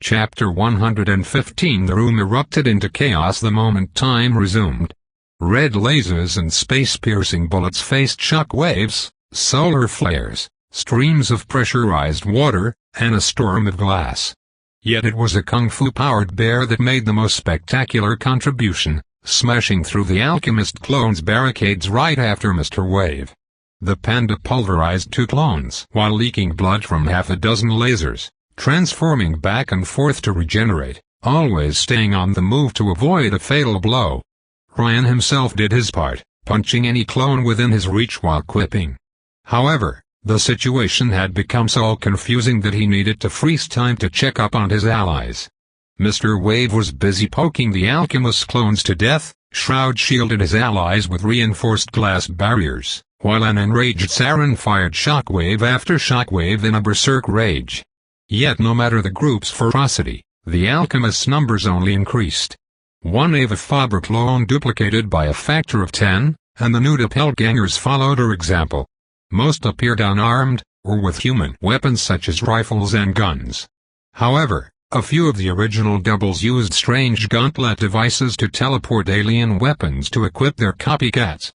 Chapter 115. The room erupted into chaos the moment time resumed. Red lasers and space-piercing bullets faced shock waves, solar flares, streams of pressurized water, and a storm of glass. Yet it was a kung fu-powered bear that made the most spectacular contribution, smashing through the alchemist clone's barricades right after Mr. Wave. The panda pulverized 2 clones while leaking blood from half a dozen lasers, transforming back and forth to regenerate, always staying on the move to avoid a fatal blow. Ryan himself did his part, punching any clone within his reach while quipping. However, the situation had become so confusing that he needed to freeze time to check up on his allies. Mr. Wave was busy poking the alchemist clones to death. Shroud shielded his allies with reinforced glass barriers, while an enraged Saren fired shockwave after shockwave in a berserk rage. Yet no matter the group's ferocity, the alchemist's numbers only increased. One Ava Faber clone duplicated by a factor of 10, and the new doppelgangers followed her example. Most appeared unarmed, or with human weapons such as rifles and guns. However, a few of the original doubles used strange gauntlet devices to teleport alien weapons to equip their copycats.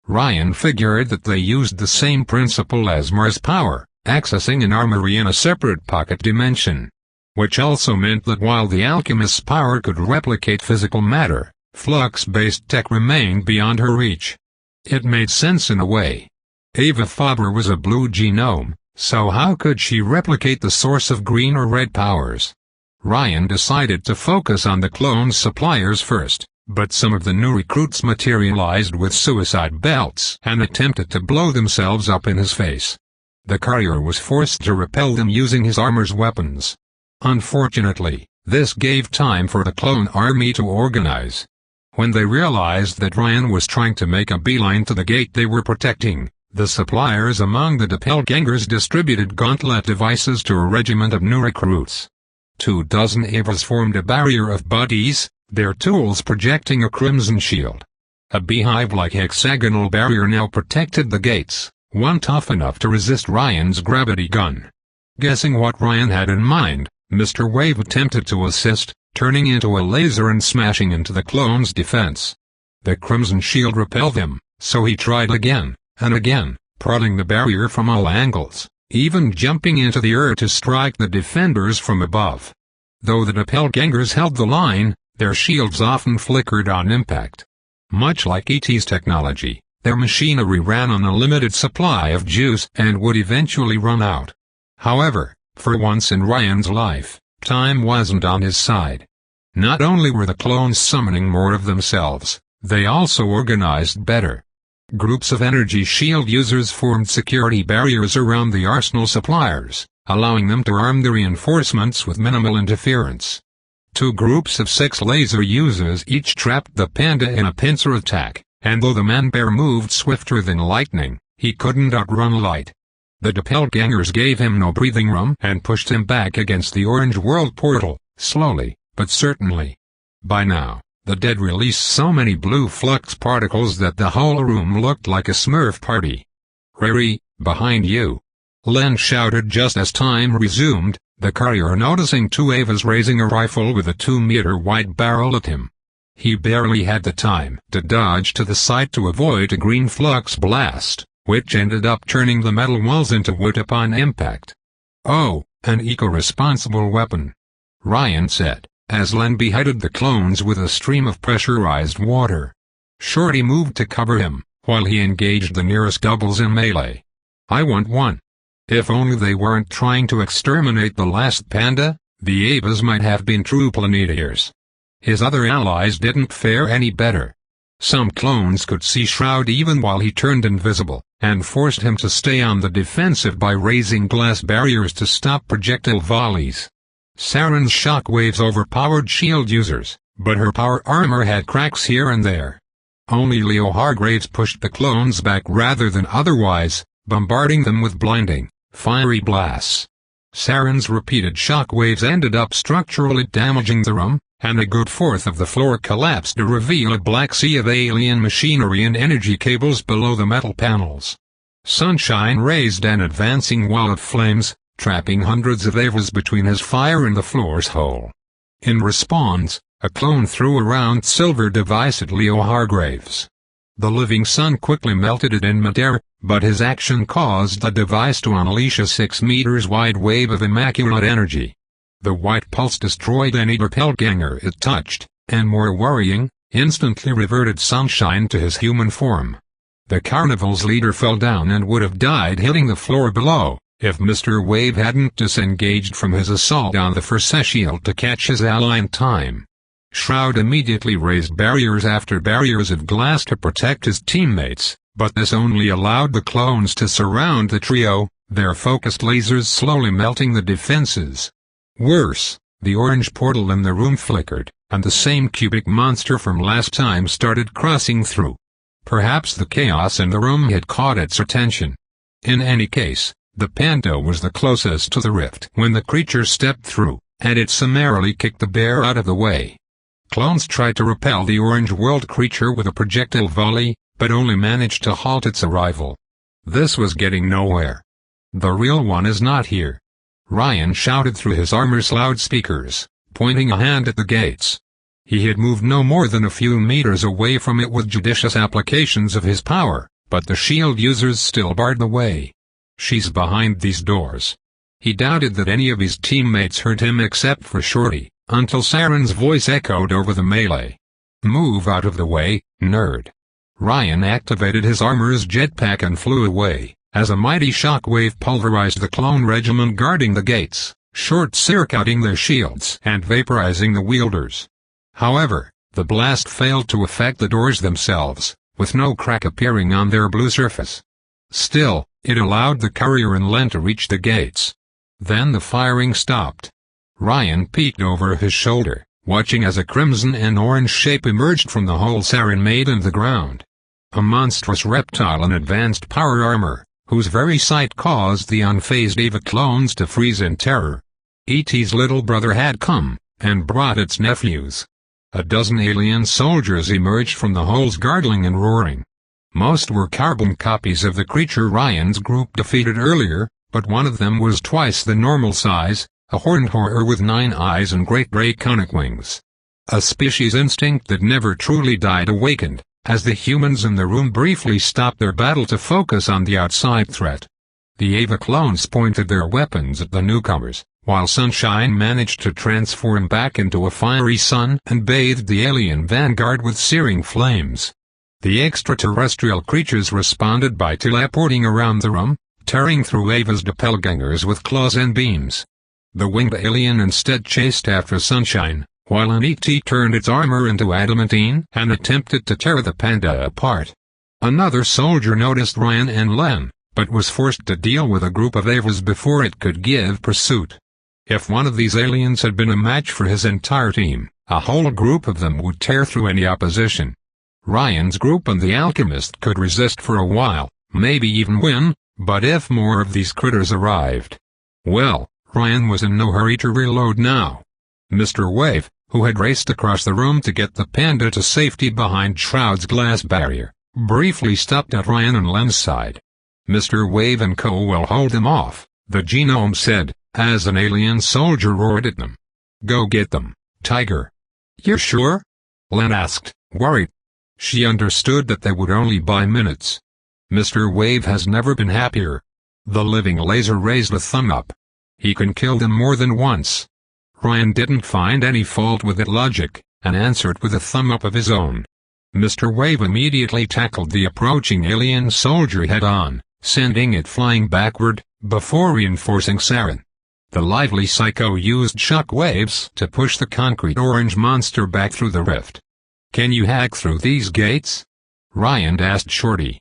Ryan figured that they used the same principle as Mars power, accessing an armory in a separate pocket dimension. Which also meant that while the alchemist's power could replicate physical matter, flux-based tech remained beyond her reach. It made sense in a way. Ava Faber was a blue genome, so how could she replicate the source of green or red powers? Ryan decided to focus on the clone suppliers first, but some of the new recruits materialized with suicide belts and attempted to blow themselves up in his face. The courier was forced to repel them using his armor's weapons. Unfortunately, this gave time for the clone army to organize. When they realized that Ryan was trying to make a beeline to the gate they were protecting, the suppliers among the doppelgangers distributed gauntlet devices to a regiment of new recruits. 24 Avas formed a barrier of bodies, their tools projecting a crimson shield. A beehive-like hexagonal barrier now protected the gates, one tough enough to resist Ryan's gravity gun. Guessing what Ryan had in mind, Mr. Wave attempted to assist, turning into a laser and smashing into the clone's defense. The crimson shield repelled him, so he tried again, and again, prodding the barrier from all angles, even jumping into the air to strike the defenders from above. Though the doppelgangers held the line, their shields often flickered on impact. Much like ET's technology, their machinery ran on a limited supply of juice and would eventually run out. However, for once in Ryan's life, time wasn't on his side. Not only were the clones summoning more of themselves, they also organized better. Groups of energy shield users formed security barriers around the arsenal suppliers, allowing them to arm the reinforcements with minimal interference. 2 groups of 6 laser users each trapped the panda in a pincer attack, and though the man-bear moved swifter than lightning, he couldn't outrun light. The doppelgangers gave him no breathing room and pushed him back against the orange world portal, slowly, but certainly. By now, the dead released so many blue flux particles that the whole room looked like a Smurf party. "Rary, behind you!" Len shouted just as time resumed, the courier noticing 2 Avas raising a rifle with a 2-meter-wide barrel at him. He barely had the time to dodge to the side to avoid a green flux blast, which ended up turning the metal walls into wood upon impact. "Oh, an eco-responsible weapon," Ryan said, as Len beheaded the clones with a stream of pressurized water. Shorty moved to cover him, while he engaged the nearest doubles in melee. "I want one." If only they weren't trying to exterminate the last panda, the Avas might have been true planeteers. His other allies didn't fare any better. Some clones could see Shroud even while he turned invisible, and forced him to stay on the defensive by raising glass barriers to stop projectile volleys. Saren's shockwaves overpowered shield users, but her power armor had cracks here and there. Only Leo Hargraves pushed the clones back rather than otherwise, bombarding them with blinding, fiery blasts. Saren's repeated shockwaves ended up structurally damaging the room, and a good fourth of the floor collapsed to reveal a black sea of alien machinery and energy cables below the metal panels. Sunshine raised an advancing wall of flames, trapping hundreds of Avas between his fire and the floor's hole. In response, a clone threw a round silver device at Leo Hargraves. The living sun quickly melted it in midair, but his action caused the device to unleash a 6 meters wide wave of immaculate energy. The white pulse destroyed any doppelganger it touched, and more worrying, instantly reverted Sunshine to his human form. The carnival's leader fell down and would have died hitting the floor below, if Mr. Wave hadn't disengaged from his assault on the Force shield to catch his ally in time. Shroud immediately raised barriers after barriers of glass to protect his teammates, but this only allowed the clones to surround the trio, their focused lasers slowly melting the defenses. Worse, the orange portal in the room flickered, and the same cubic monster from last time started crossing through. Perhaps the chaos in the room had caught its attention. In any case, the panda was the closest to the rift when the creature stepped through, and it summarily kicked the bear out of the way. Clones tried to repel the orange world creature with a projectile volley, but only managed to halt its arrival. This was getting nowhere. The real one is not here. Ryan shouted through his armor's loudspeakers, pointing a hand at the gates. He had moved no more than a few meters away from it with judicious applications of his power, but the shield users still barred the way. She's behind these doors. He doubted that any of his teammates heard him except for Shorty, until Saren's voice echoed over the melee. Move out of the way, nerd. Ryan activated his armor's jetpack and flew away, as a mighty shockwave pulverized the clone regiment guarding the gates, short-circuiting their shields and vaporizing the wielders. However, the blast failed to affect the doors themselves, with no crack appearing on their blue surface. Still, it allowed the courier and Len to reach the gates. Then the firing stopped. Ryan peeked over his shoulder, watching as a crimson and orange shape emerged from the hole Saren made in the ground. A monstrous reptile in advanced power armor, whose very sight caused the unfazed Eva clones to freeze in terror. E.T.'s little brother had come, and brought its nephews. A dozen alien soldiers emerged from the holes gargling and roaring. Most were carbon copies of the creature Ryan's group defeated earlier, but one of them was twice the normal size, a horned horror with 9 eyes and great draconic wings. A species instinct that never truly died awakened, as the humans in the room briefly stopped their battle to focus on the outside threat. The Ava clones pointed their weapons at the newcomers, while Sunshine managed to transform back into a fiery sun and bathed the alien vanguard with searing flames. The extraterrestrial creatures responded by teleporting around the room, tearing through Ava's doppelgangers with claws and beams. The winged alien instead chased after Sunshine, while an ET turned its armor into adamantine and attempted to tear the panda apart. Another soldier noticed Ryan and Len, but was forced to deal with a group of Avas before it could give pursuit. If one of these aliens had been a match for his entire team, a whole group of them would tear through any opposition. Ryan's group and the alchemist could resist for a while, maybe even win, but if more of these critters arrived, well, Ryan was in no hurry to reload now. Mr. Wave, who had raced across the room to get the panda to safety behind Shroud's glass barrier, briefly stopped at Ryan and Len's side. Mr. Wave and co will hold them off, the genome said, as an alien soldier roared at them. Go get them, Tiger. You're sure? Len asked, worried. She understood that they would only buy minutes. Mr. Wave has never been happier. The living laser raised a thumb up. He can kill them more than once. Ryan didn't find any fault with that logic, and answered with a thumb up of his own. Mr. Wave immediately tackled the approaching alien soldier head-on, sending it flying backward, before reinforcing Saren. The lively psycho used shock waves to push the concrete orange monster back through the rift. Can you hack through these gates? Ryan asked Shorty.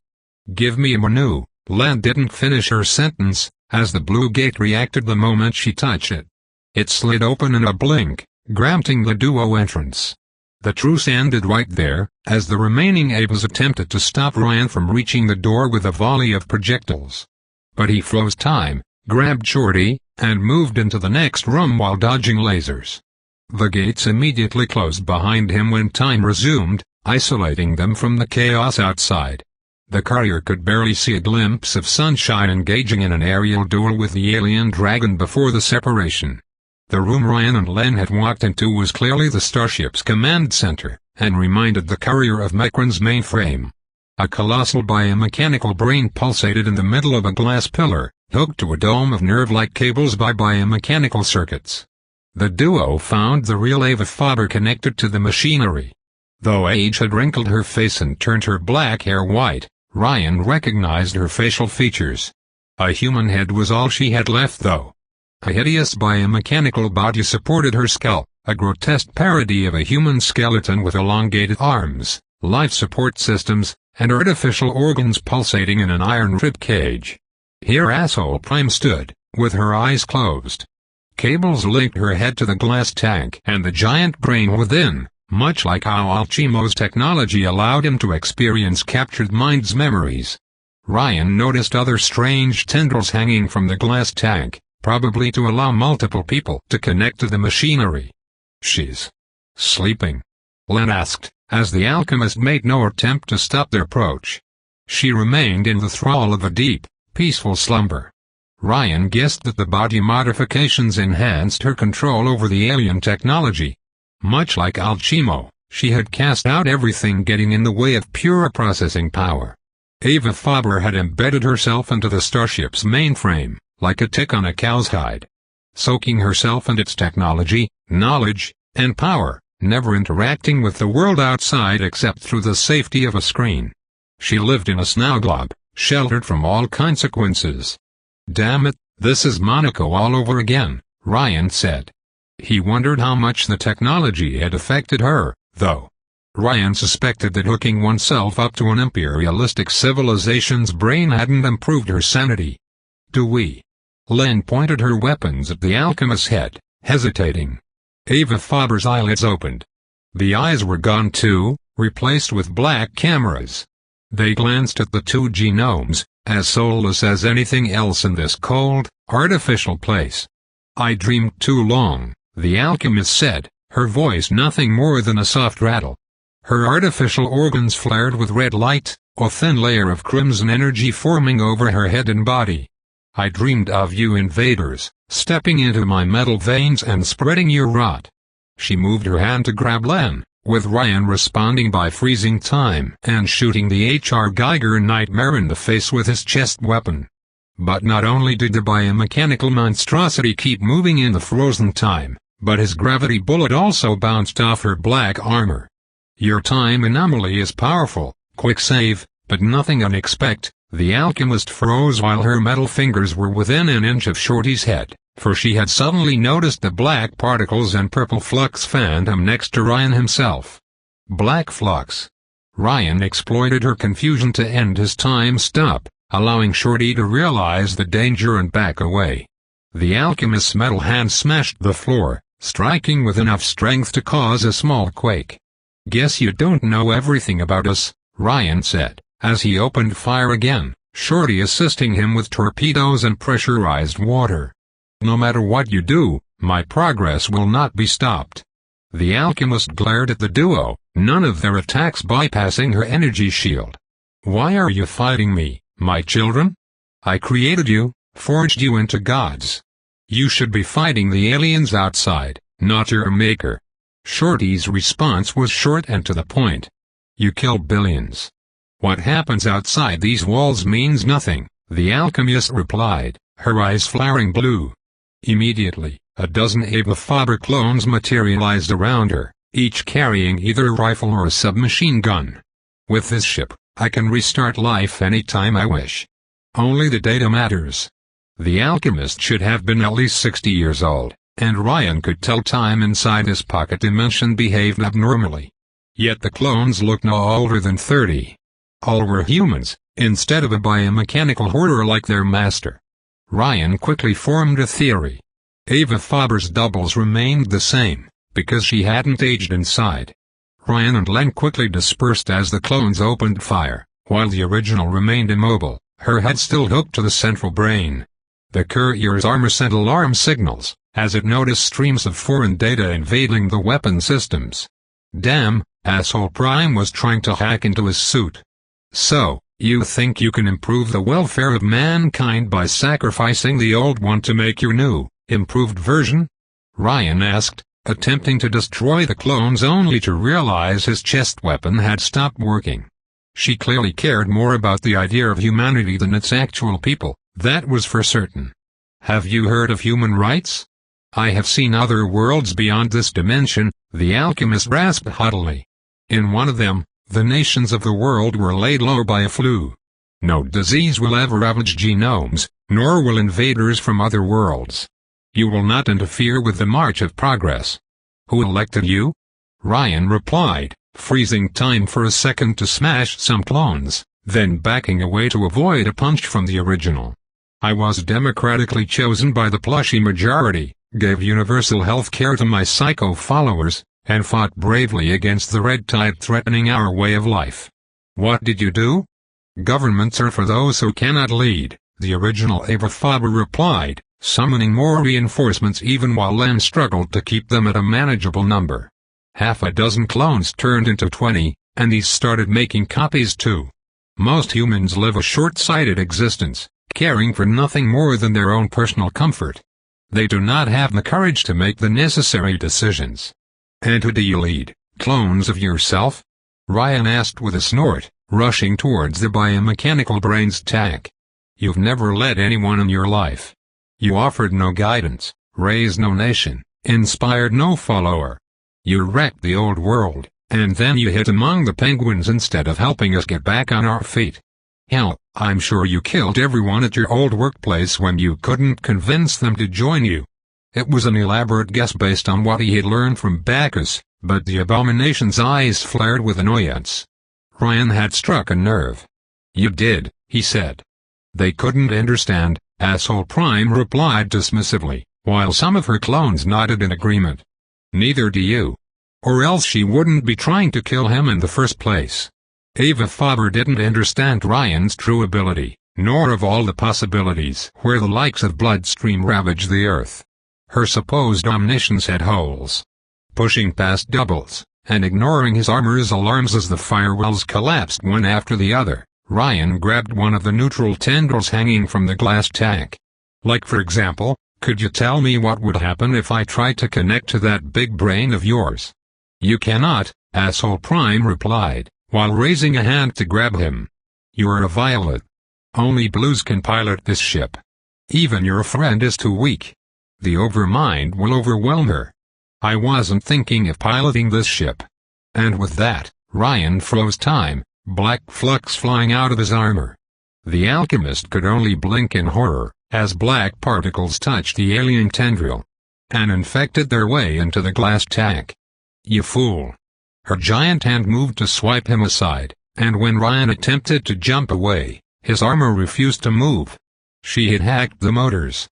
Give me a menu. Len didn't finish her sentence, as the blue gate reacted the moment she touched it. It slid open in a blink, granting the duo entrance. The truce ended right there, as the remaining Avas attempted to stop Ryan from reaching the door with a volley of projectiles. But he froze time, grabbed Shorty, and moved into the next room while dodging lasers. The gates immediately closed behind him when time resumed, isolating them from the chaos outside. The courier could barely see a glimpse of sunshine engaging in an aerial duel with the alien dragon before the separation. The room Ryan and Len had walked into was clearly the starship's command center, and reminded the courier of Micron's mainframe. A colossal biomechanical brain pulsated in the middle of a glass pillar, hooked to a dome of nerve-like cables by biomechanical circuits. The duo found the real Ava Faber connected to the machinery. Though age had wrinkled her face and turned her black hair white, Ryan recognized her facial features. A human head was all she had left though. A hideous biomechanical body supported her skull, a grotesque parody of a human skeleton with elongated arms, life support systems, and artificial organs pulsating in an iron rib cage. Here Asshole Prime stood, with her eyes closed. Cables linked her head to the glass tank and the giant brain within, much like how Alchimo's technology allowed him to experience captured minds' memories. Ryan noticed other strange tendrils hanging from the glass tank, probably to allow multiple people to connect to the machinery. "She's sleeping?" Len asked, as the alchemist made no attempt to stop their approach. She remained in the thrall of a deep, peaceful slumber. Ryan guessed that the body modifications enhanced her control over the alien technology. Much like Alchimo, she had cast out everything getting in the way of pure processing power. Ava Faber had embedded herself into the starship's mainframe, like a tick on a cow's hide. Soaking herself and its technology, knowledge, and power, never interacting with the world outside except through the safety of a screen. She lived in a snowglobe, sheltered from all consequences. "Damn it, this is Monaco all over again," Ryan said. He wondered how much the technology had affected her, though. Ryan suspected that hooking oneself up to an imperialistic civilization's brain hadn't improved her sanity. "Do we?" Len pointed her weapons at the alchemist's head, hesitating. Ava Faber's eyelids opened. The eyes were gone too, replaced with black cameras. They glanced at the two genomes, as soulless as anything else in this cold, artificial place. "I dreamed too long," the alchemist said, her voice nothing more than a soft rattle. Her artificial organs flared with red light, a thin layer of crimson energy forming over her head and body. "I dreamed of you invaders, stepping into my metal veins and spreading your rot." She moved her hand to grab Len, with Ryan responding by freezing time and shooting the H.R. Geiger nightmare in the face with his chest weapon. But not only did the biomechanical monstrosity keep moving in the frozen time, but his gravity bullet also bounced off her black armor. "Your time anomaly is powerful, quick save, but nothing unexpected." The alchemist froze while her metal fingers were within an inch of Shorty's head, for she had suddenly noticed the black particles and purple flux phantom next to Ryan himself. Black flux. Ryan exploited her confusion to end his time stop, allowing Shorty to realize the danger and back away. The alchemist's metal hand smashed the floor, striking with enough strength to cause a small quake. "Guess you don't know everything about us," Ryan said, as he opened fire again, Shorty assisting him with torpedoes and pressurized water. "No matter what you do, my progress will not be stopped." The alchemist glared at the duo, none of their attacks bypassing her energy shield. "Why are you fighting me, my children? I created you, forged you into gods. You should be fighting the aliens outside, not your maker." Shorty's response was short and to the point. "You killed billions. What happens outside these walls means nothing," the alchemist replied, her eyes flaring blue. Immediately, a dozen Ava Faber clones materialized around her, each carrying either a rifle or a submachine gun. "With this ship, I can restart life anytime I wish. Only the data matters." The alchemist should have been at least 60 years old, and Ryan could tell time inside his pocket dimension behaved abnormally. Yet the clones looked no older than 30. All were humans, instead of a biomechanical horror like their master. Ryan quickly formed a theory. Ava Faber's doubles remained the same, because she hadn't aged inside. Ryan and Len quickly dispersed as the clones opened fire, while the original remained immobile, her head still hooked to the central brain. The courier's armor sent alarm signals, as it noticed streams of foreign data invading the weapon systems. Damn, Asshole Prime was trying to hack into his suit. So, You think you can improve the welfare of mankind by sacrificing the old one to make your new, improved version? Ryan asked, attempting to destroy the clones only to realize his chest weapon had stopped working. She clearly cared more about the idea of humanity than its actual people, that was for certain. Have you heard of human rights? I have seen other worlds beyond this dimension, the alchemist rasped haughtily. In one of them, the nations of the world were laid low by a flu. No disease will ever ravage genomes, nor will invaders from other worlds. You will not interfere with the march of progress. Who elected you? Ryan replied, freezing time for a second to smash some clones, then backing away to avoid a punch from the original. I was democratically chosen by the plushy majority, gave universal health care to my psycho followers, and fought bravely against the red tide threatening our way of life. What did you do? Governments are for those who cannot lead, the original Ava Faber replied, summoning more reinforcements even while Len struggled to keep them at a manageable number. Half a dozen clones turned into 20, and these started making copies too. Most humans live a short-sighted existence, caring for nothing more than their own personal comfort. They do not have the courage to make the necessary decisions. And who do you lead, clones of yourself? Ryan asked with a snort, rushing towards the biomechanical brain's tank. You've never led anyone in your life. You offered no guidance, raised no nation, inspired no follower. You wrecked the old world, and then you hid among the penguins instead of helping us get back on our feet. Hell, I'm sure you killed everyone at your old workplace when you couldn't convince them to join you. It was an elaborate guess based on what he had learned from Bacchus, but the abomination's eyes flared with annoyance. Ryan had struck a nerve. You did, he said. They couldn't understand, Asshole Prime replied dismissively, while some of her clones nodded in agreement. Neither do you. Or else she wouldn't be trying to kill him in the first place. Ava Faber didn't understand Ryan's true ability, nor of all the possibilities where the likes of Bloodstream ravaged the earth. Her supposed omniscience had holes. Pushing past Doubles, and ignoring his armor's alarms as the firewalls collapsed one after the other, Ryan grabbed one of the neutral tendrils hanging from the glass tank. Like for example, could you tell me what would happen if I tried to connect to that big brain of yours? You cannot, Asshole Prime replied, while raising a hand to grab him. You're a violet. Only blues can pilot this ship. Even your friend is too weak. The overmind will overwhelm her. I wasn't thinking of piloting this ship. And with that, Ryan froze time, black flux flying out of his armor. The alchemist could only blink in horror, as black particles touched the alien tendril and infected their way into the glass tank. You fool. Her giant hand moved to swipe him aside, and when Ryan attempted to jump away, his armor refused to move. She had hacked the motors.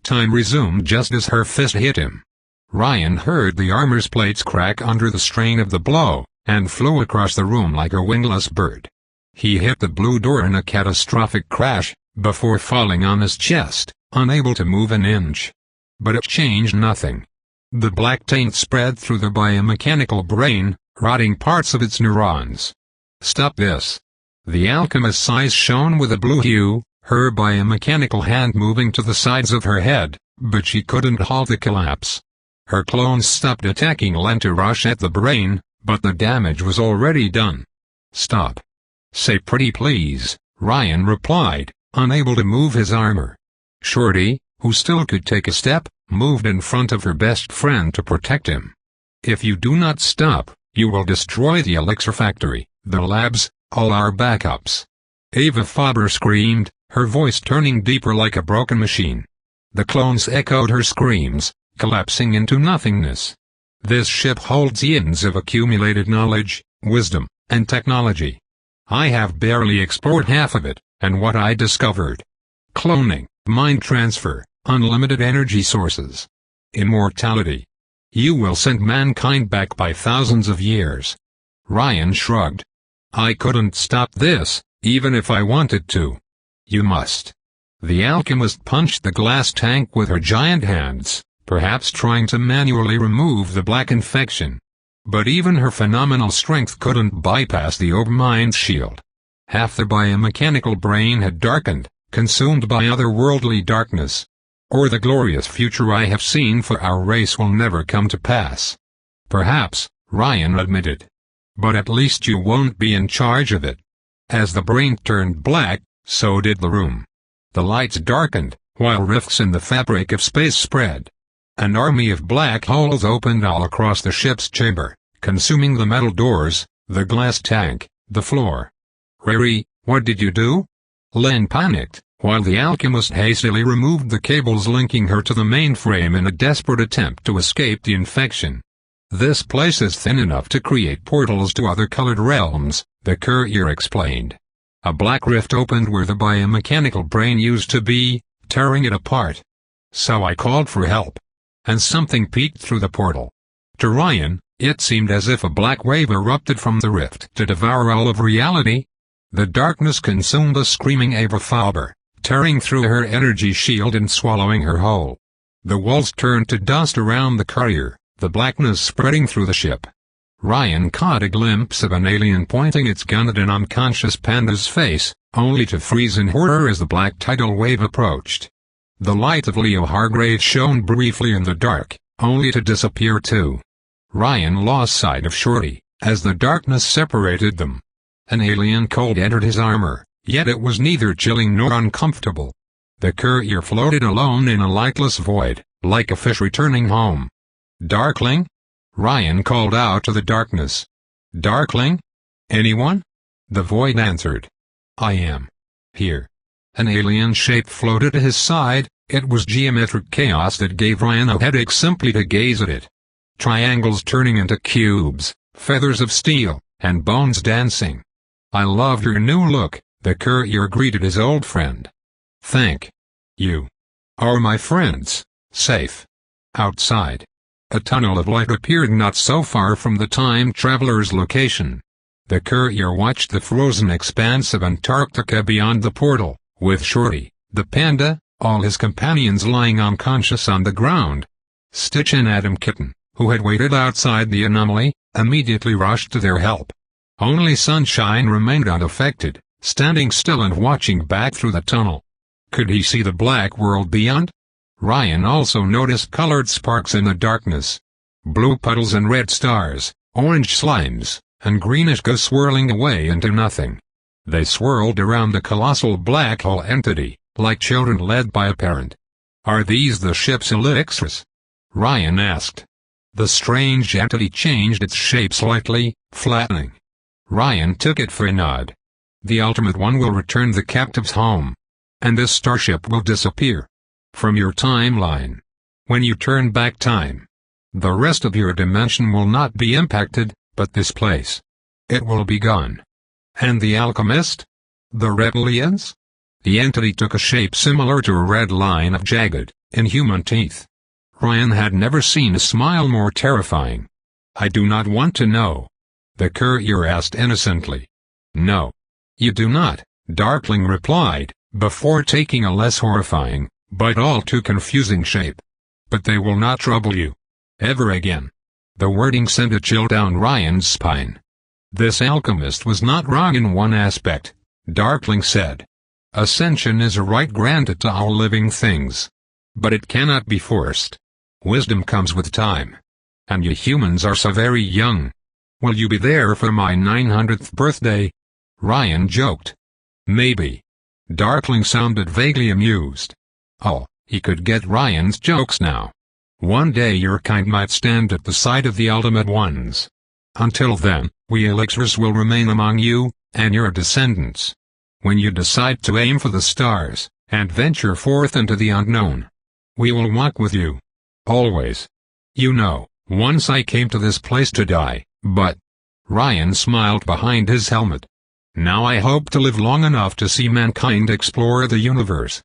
Time resumed just as her fist hit him. Ryan heard the armor's plates crack under the strain of the blow, and flew across the room like a wingless bird. He hit the blue door in a catastrophic crash, before falling on his chest, unable to move an inch. But it changed nothing. The black taint spread through the biomechanical brain, rotting parts of its neurons. Stop this. The alchemist's eyes shone with a blue hue, her biomechanical hand moving to the sides of her head, but she couldn't halt the collapse. Her clones stopped attacking Len to rush at the brain, but the damage was already done. Stop. Say pretty please, Ryan replied, unable to move his armor. Shorty, who still could take a step, moved in front of her best friend to protect him. If you do not stop, you will destroy the elixir factory, the labs, all our backups. Ava Faber screamed, her voice turning deeper like a broken machine. The clones echoed her screams, collapsing into nothingness. This ship holds eons of accumulated knowledge, wisdom, and technology. I have barely explored half of it, and what I discovered. Cloning, mind transfer, unlimited energy sources. Immortality. You will send mankind back by thousands of years. Ryan shrugged. I couldn't stop this, even if I wanted to. You must. The alchemist punched the glass tank with her giant hands, perhaps trying to manually remove the black infection. But even her phenomenal strength couldn't bypass the overmind's shield. Half the biomechanical brain had darkened, consumed by otherworldly darkness. Or the glorious future I have seen for our race will never come to pass. Perhaps, Ryan admitted. But at least you won't be in charge of it. As the brain turned black, so did the room. The lights darkened, while rifts in the fabric of space spread. An army of black holes opened all across the ship's chamber, consuming the metal doors, the glass tank, the floor. Riri, what did you do? Len panicked, while the alchemist hastily removed the cables linking her to the mainframe in a desperate attempt to escape the infection. This place is thin enough to create portals to other colored realms, the courier explained. A black rift opened where the biomechanical brain used to be, tearing it apart. So I called for help. And something peeked through the portal. To Ryan, it seemed as if a black wave erupted from the rift to devour all of reality. The darkness consumed the screaming Ava Faber, tearing through her energy shield and swallowing her whole. The walls turned to dust around the courier, the blackness spreading through the ship. Ryan caught a glimpse of an alien pointing its gun at an unconscious panda's face, only to freeze in horror as the black tidal wave approached. The light of Leo Hargrave shone briefly in the dark, only to disappear too. Ryan lost sight of Shorty, as the darkness separated them. An alien cold entered his armor, yet it was neither chilling nor uncomfortable. The courier floated alone in a lightless void, like a fish returning home. Darkling? Ryan called out to the darkness. Darkling? Anyone? The void answered. I am. Here. An alien shape floated at his side. It was geometric chaos that gave Ryan a headache simply to gaze at it. Triangles turning into cubes, feathers of steel, and bones dancing. I love your new look, the courier greeted his old friend. Thank you. Are my friends safe? Outside. A tunnel of light appeared not so far from the time traveler's location. The courier watched the frozen expanse of Antarctica beyond the portal, with Shorty, the panda, all his companions lying unconscious on the ground. Stitch and Adam Kitten, who had waited outside the anomaly, immediately rushed to their help. Only Sunshine remained unaffected, standing still and watching back through the tunnel. Could he see the black world beyond? Ryan also noticed colored sparks in the darkness. Blue puddles and red stars, orange slimes, and greenish goo swirling away into nothing. They swirled around the colossal black hole entity, like children led by a parent. Are these the ship's elixirs? Ryan asked. The strange entity changed its shape slightly, flattening. Ryan took it for a nod. The Ultimate One will return the captives home. And this starship will disappear from your timeline. When you turn back time, the rest of your dimension will not be impacted, but this place. It will be gone. And the alchemist? The reptilians? The entity took a shape similar to a red line of jagged, inhuman teeth. Ryan had never seen a smile more terrifying. I do not want to know. The courier asked innocently. No. You do not, Darkling replied, before taking a less horrifying, but all too confusing shape. But they will not trouble you. Ever again. The wording sent a chill down Ryan's spine. This alchemist was not wrong in one aspect, Darkling said. Ascension is a right granted to all living things. But it cannot be forced. Wisdom comes with time. And you humans are so very young. Will you be there for my 900th birthday? Ryan joked. Maybe. Darkling sounded vaguely amused. Oh, he could get Ryan's jokes now. One day your kind might stand at the side of the Ultimate Ones. Until then, we elixirs will remain among you, and your descendants. When you decide to aim for the stars, and venture forth into the unknown, we will walk with you. Always. You know, once I came to this place to die, but... Ryan smiled behind his helmet. Now I hope to live long enough to see mankind explore the universe.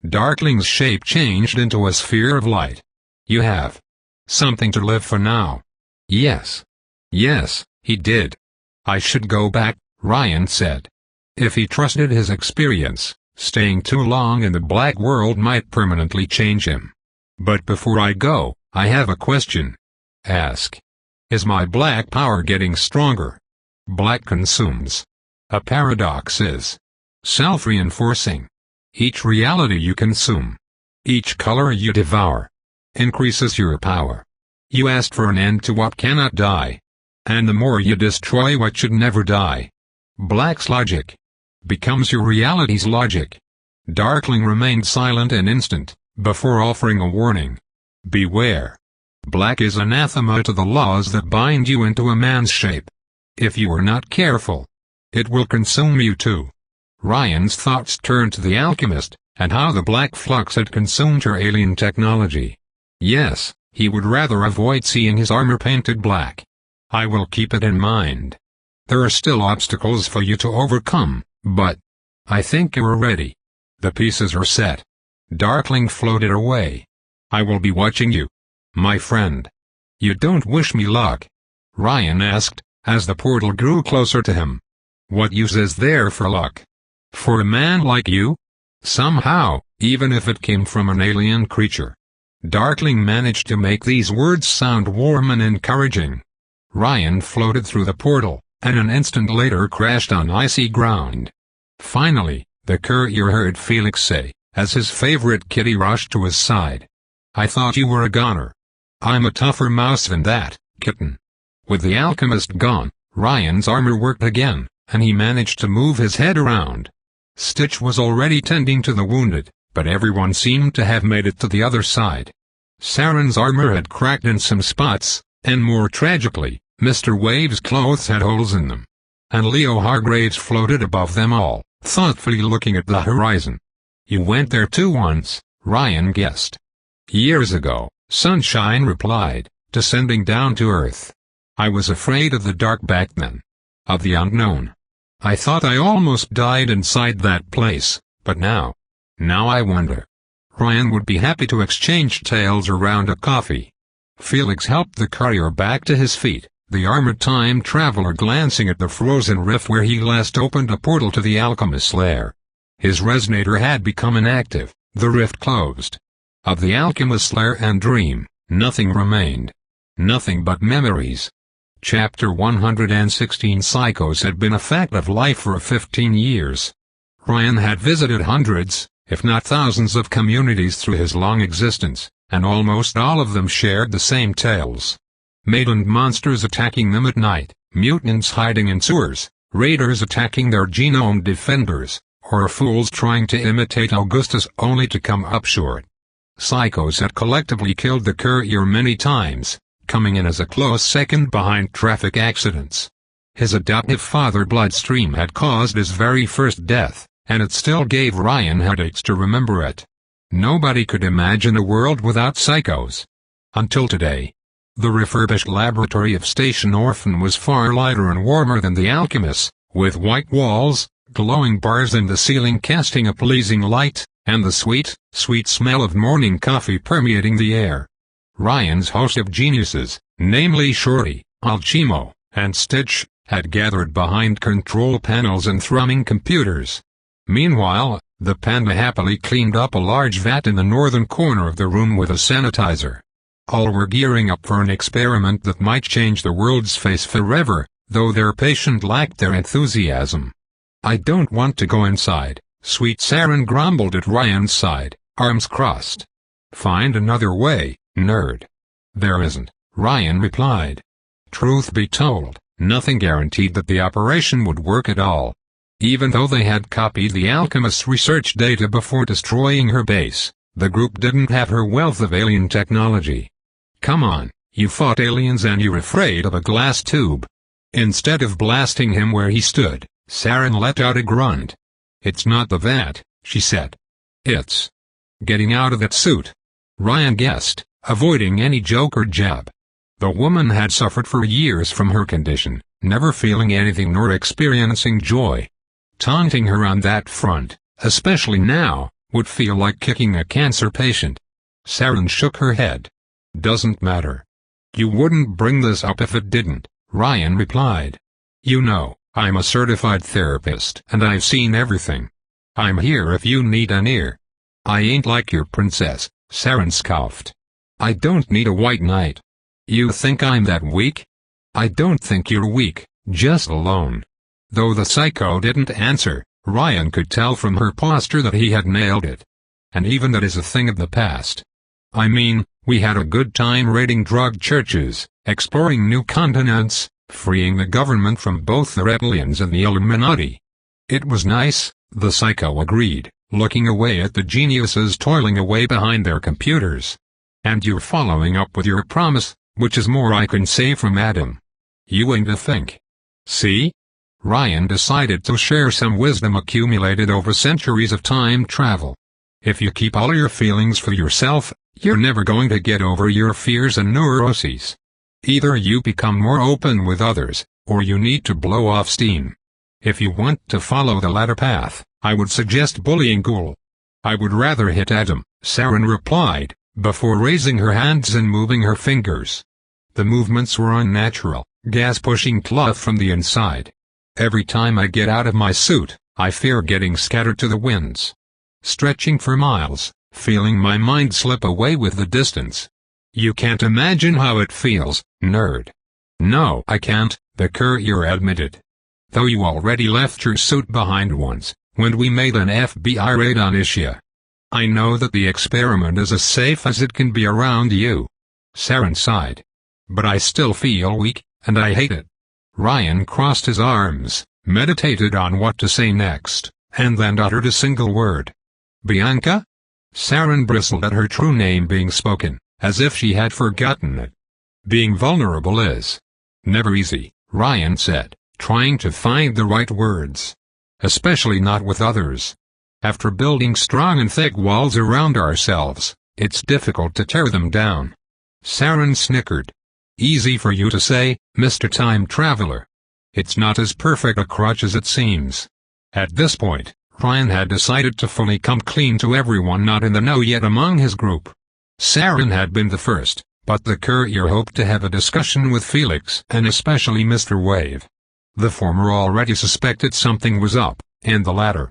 Darkling's shape changed into a sphere of light. You have something to live for now. Yes. Yes, he did. I should go back, Ryan said. If he trusted his experience, staying too long in the black world might permanently change him. But before I go, I have a question. Ask. Is my black power getting stronger? Black consumes. A paradox is self-reinforcing. Each reality you consume, each color you devour, increases your power. You asked for an end to what cannot die. And the more you destroy what should never die, Black's logic becomes your reality's logic. Darkling remained silent an instant, before offering a warning. Beware. Black is anathema to the laws that bind you into a man's shape. If you are not careful, it will consume you too. Ryan's thoughts turned to the alchemist, and how the black flux had consumed her alien technology. Yes, he would rather avoid seeing his armor painted black. I will keep it in mind. There are still obstacles for you to overcome, but I think you are ready. The pieces are set. Darkling floated away. I will be watching you, my friend. You don't wish me luck? Ryan asked, as the portal grew closer to him. What use is there for luck? For a man like you? Somehow, even if it came from an alien creature. Darkling managed to make these words sound warm and encouraging. Ryan floated through the portal, and an instant later crashed on icy ground. Finally, the courier heard Felix say, as his favorite kitty rushed to his side. I thought you were a goner. I'm a tougher mouse than that, kitten. With the alchemist gone, Ryan's armor worked again, and he managed to move his head around. Stitch was already tending to the wounded, but everyone seemed to have made it to the other side. Saren's armor had cracked in some spots, and more tragically, Mr. Wave's clothes had holes in them. And Leo Hargraves floated above them all, thoughtfully looking at the horizon. You went there too once, Ryan guessed. Years ago, Sunshine replied, descending down to earth. I was afraid of the dark back then. Of the unknown. I thought I almost died inside that place, but now I wonder. Ryan would be happy to exchange tales around a coffee. Felix helped the courier back to his feet, the armored time traveler glancing at the frozen rift where he last opened a portal to the alchemist's lair. His resonator had become inactive, the rift closed. Of the alchemist's lair and dream, nothing remained. Nothing but memories. Chapter 116 Psychos had been a fact of life for 15 years. Ryan had visited hundreds, if not thousands of communities through his long existence, and almost all of them shared the same tales. Maiden monsters attacking them at night, mutants hiding in sewers, raiders attacking their genome defenders, or fools trying to imitate Augustus only to come up short. Psychos had collectively killed the courier many times, coming in as a close second behind traffic accidents. His adoptive father bloodstream had caused his very first death, and it still gave Ryan headaches to remember it. Nobody could imagine a world without psychos. Until today. The refurbished laboratory of Station Orphan was far lighter and warmer than the Alchemist's, with white walls, glowing bars in the ceiling casting a pleasing light, and the sweet, sweet smell of morning coffee permeating the air. Ryan's host of geniuses, namely Shorty, Alchemo, and Stitch, had gathered behind control panels and thrumming computers. Meanwhile, the panda happily cleaned up a large vat in the northern corner of the room with a sanitizer. All were gearing up for an experiment that might change the world's face forever, though their patient lacked their enthusiasm. I don't want to go inside, Sweet Saren grumbled at Ryan's side, arms crossed. Find another way, nerd. There isn't, Ryan replied. Truth be told, nothing guaranteed that the operation would work at all. Even though they had copied the alchemist's research data before destroying her base, the group didn't have her wealth of alien technology. Come on, you fought aliens and you're afraid of a glass tube. Instead of blasting him where he stood, Saren let out a grunt. It's not the vat, she said. It's getting out of that suit. Ryan guessed, avoiding any joke or jab. The woman had suffered for years from her condition, never feeling anything nor experiencing joy. Taunting her on that front, especially now, would feel like kicking a cancer patient. Saren shook her head. Doesn't matter. You wouldn't bring this up if it didn't, Ryan replied. You know, I'm a certified therapist and I've seen everything. I'm here if you need an ear. I ain't like your princess, Saren scoffed. I don't need a white knight. You think I'm that weak? I don't think you're weak, just alone. Though the psycho didn't answer, Ryan could tell from her posture that he had nailed it. And even that is a thing of the past. I mean, we had a good time raiding drug churches, exploring new continents, freeing the government from both the rebellions and the Illuminati. It was nice, the psycho agreed, looking away at the geniuses toiling away behind their computers. And you're following up with your promise, which is more I can say from Adam. You ain't a think. See? Ryan decided to share some wisdom accumulated over centuries of time travel. If you keep all your feelings for yourself, you're never going to get over your fears and neuroses. Either you become more open with others, or you need to blow off steam. If you want to follow the latter path, I would suggest bullying Ghoul. I would rather hit Adam, Saren replied, before raising her hands and moving her fingers. The movements were unnatural, gas pushing cloth from the inside. Every time I get out of my suit, I fear getting scattered to the winds. Stretching for miles, feeling my mind slip away with the distance. You can't imagine how it feels, nerd. No, I can't, the courier admitted. Though you already left your suit behind once, when we made an FBI raid on Ishia. I know that the experiment is as safe as it can be around you. Saren sighed. But I still feel weak, and I hate it. Ryan crossed his arms, meditated on what to say next, and then uttered a single word. Bianca? Saren bristled at her true name being spoken, as if she had forgotten it. Being vulnerable is never easy, Ryan said, trying to find the right words. Especially not with others. After building strong and thick walls around ourselves, it's difficult to tear them down. Saren snickered. Easy for you to say, Mr. Time Traveler. It's not as perfect a crutch as it seems. At this point, Ryan had decided to fully come clean to everyone not in the know yet among his group. Saren had been the first, but the courier hoped to have a discussion with Felix and especially Mr. Wave. The former already suspected something was up, and the latter.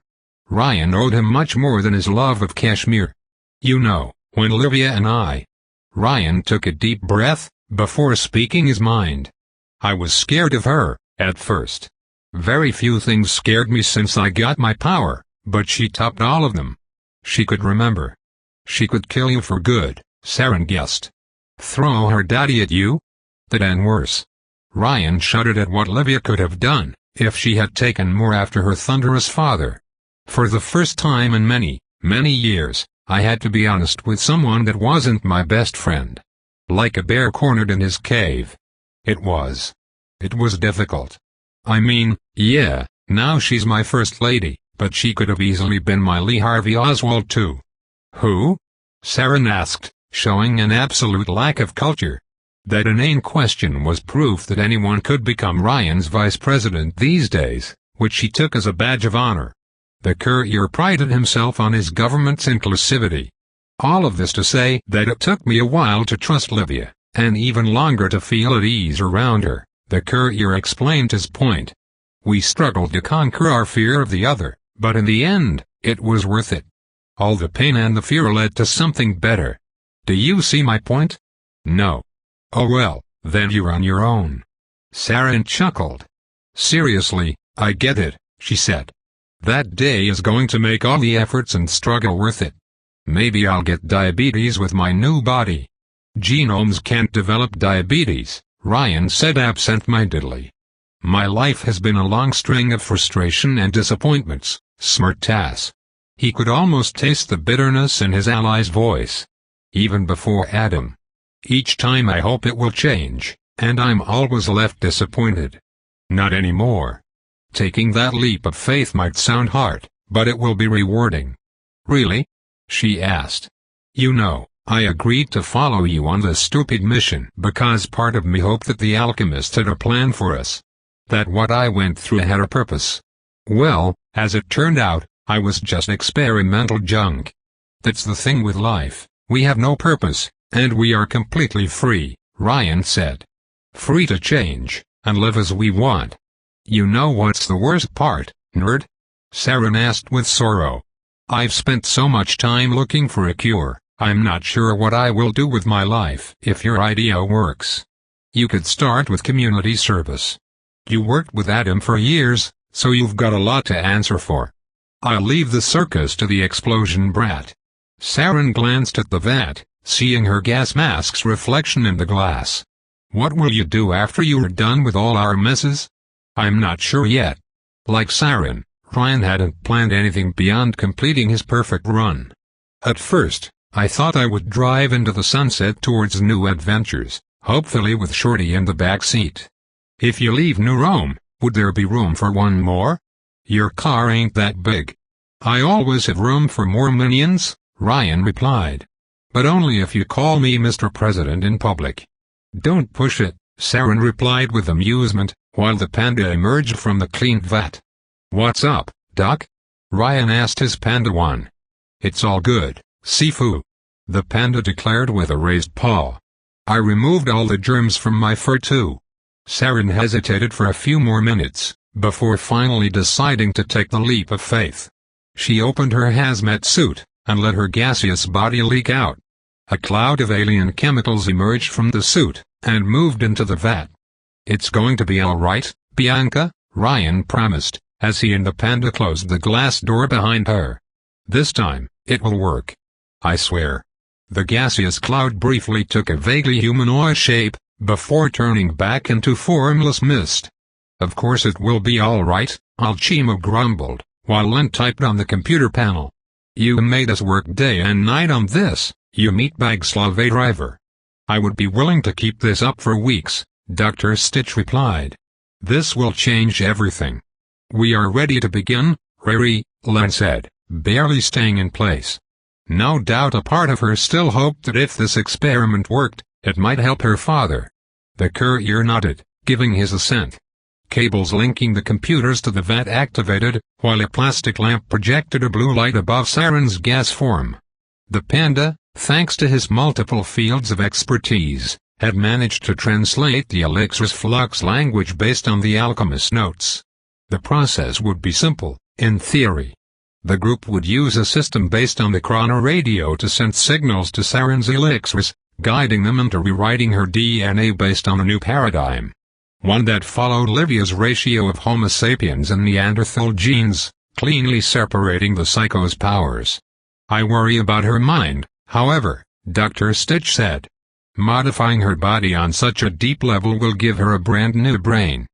Ryan owed him much more than his love of Kashmir. You know, when Olivia and I... Ryan took a deep breath, before speaking his mind. I was scared of her, at first. Very few things scared me since I got my power, but she topped all of them. She could remember. She could kill you for good, Saren guessed. Throw her daddy at you? That'd worse. Ryan shuddered at what Olivia could have done, if she had taken more after her thunderous father. For the first time in many, many years, I had to be honest with someone that wasn't my best friend. Like a bear cornered in his cave. It was difficult. I mean, yeah, now she's my first lady, but she could have easily been my Lee Harvey Oswald too. Who? Saren asked, showing an absolute lack of culture. That inane question was proof that anyone could become Ryan's vice president these days, which she took as a badge of honor. The courier prided himself on his government's inclusivity. All of this to say that it took me a while to trust Livia, and even longer to feel at ease around her, the courier explained his point. We struggled to conquer our fear of the other, but in the end, it was worth it. All the pain and the fear led to something better. Do you see my point? No. Oh well, then you're on your own. Saren chuckled. Seriously, I get it, she said. That day is going to make all the efforts and struggle worth it. Maybe I'll get diabetes with my new body. Genomes can't develop diabetes, Ryan said absent-mindedly. My life has been a long string of frustration and disappointments, smirtass. He could almost taste the bitterness in his ally's voice. Even before Adam. Each time I hope it will change, and I'm always left disappointed. Not anymore. Taking that leap of faith might sound hard, but it will be rewarding. Really? She asked. You know, I agreed to follow you on this stupid mission because part of me hoped that the alchemist had a plan for us. That what I went through had a purpose. Well, as it turned out, I was just experimental junk. That's the thing with life, we have no purpose, and we are completely free, Ryan said. Free to change, and live as we want. You know what's the worst part, nerd? Saren asked with sorrow. I've spent so much time looking for a cure, I'm not sure what I will do with my life if your idea works. You could start with community service. You worked with Adam for years, so you've got a lot to answer for. I'll leave the circus to the explosion brat. Saren glanced at the vat, seeing her gas mask's reflection in the glass. What will you do after you're done with all our messes? I'm not sure yet. Like Saren, Ryan hadn't planned anything beyond completing his perfect run. At first, I thought I would drive into the sunset towards new adventures, hopefully with Shorty in the back seat. If you leave New Rome, would there be room for one more? Your car ain't that big. I always have room for more minions, Ryan replied. But only if you call me Mr. President in public. Don't push it, Saren replied with amusement, while the panda emerged from the cleaned vat. What's up, Doc? Ryan asked his panda one. It's all good, Sifu. The panda declared with a raised paw. I removed all the germs from my fur too. Saren hesitated for a few more minutes, before finally deciding to take the leap of faith. She opened her hazmat suit, and let her gaseous body leak out. A cloud of alien chemicals emerged from the suit, and moved into the vat. It's going to be all right, Bianca, Ryan promised, as he and the panda closed the glass door behind her. This time, it will work. I swear. The gaseous cloud briefly took a vaguely humanoid shape, before turning back into formless mist. Of course it will be all right, Alchimo grumbled, while Len typed on the computer panel. You made us work day and night on this, you meatbag slave driver. I would be willing to keep this up for weeks, Dr. Stitch replied. This will change everything. We are ready to begin, Riri, Len said, barely staying in place. No doubt a part of her still hoped that if this experiment worked, it might help her father. The courier nodded, giving his assent. Cables linking the computers to the vat activated, while a plastic lamp projected a blue light above Saren's gas form. The panda, thanks to his multiple fields of expertise, had managed to translate the elixir's flux language based on the alchemist's notes. The process would be simple, in theory. The group would use a system based on the chronoradio to send signals to Saren's elixirs, guiding them into rewriting her DNA based on a new paradigm. One that followed Livia's ratio of Homo sapiens and Neanderthal genes, cleanly separating the psycho's powers. I worry about her mind, however, Dr. Stitch said. Modifying her body on such a deep level will give her a brand new brain.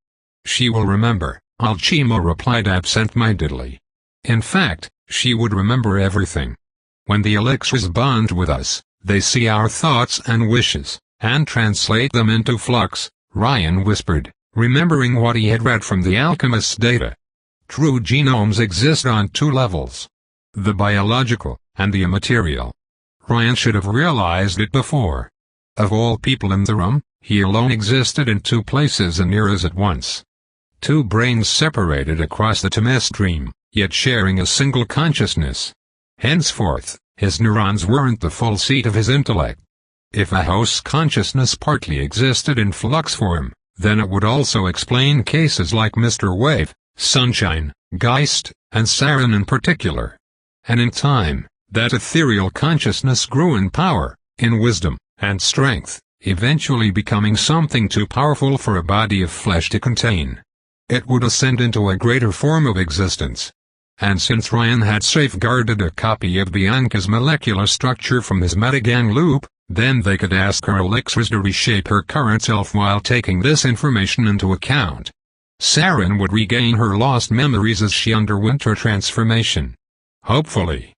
She will remember, Alchimo replied absent-mindedly. In fact, she would remember everything. When the elixirs bond with us, they see our thoughts and wishes, and translate them into flux, Ryan whispered, remembering what he had read from the alchemist's data. True genomes exist on two levels. The biological, and the immaterial. Ryan should have realized it before. Of all people in the room, he alone existed in two places and eras at once. Two brains separated across the time stream, yet sharing a single consciousness. Henceforth, his neurons weren't the full seat of his intellect. If a host's consciousness partly existed in flux form, then it would also explain cases like Mr. Wave, Sunshine, Geist, and Saren in particular. And in time, that ethereal consciousness grew in power, in wisdom, and strength, eventually becoming something too powerful for a body of flesh to contain. It would ascend into a greater form of existence. And since Ryan had safeguarded a copy of Bianca's molecular structure from his metagang loop, then they could ask her elixirs to reshape her current self while taking this information into account. Saren would regain her lost memories as she underwent her transformation. Hopefully.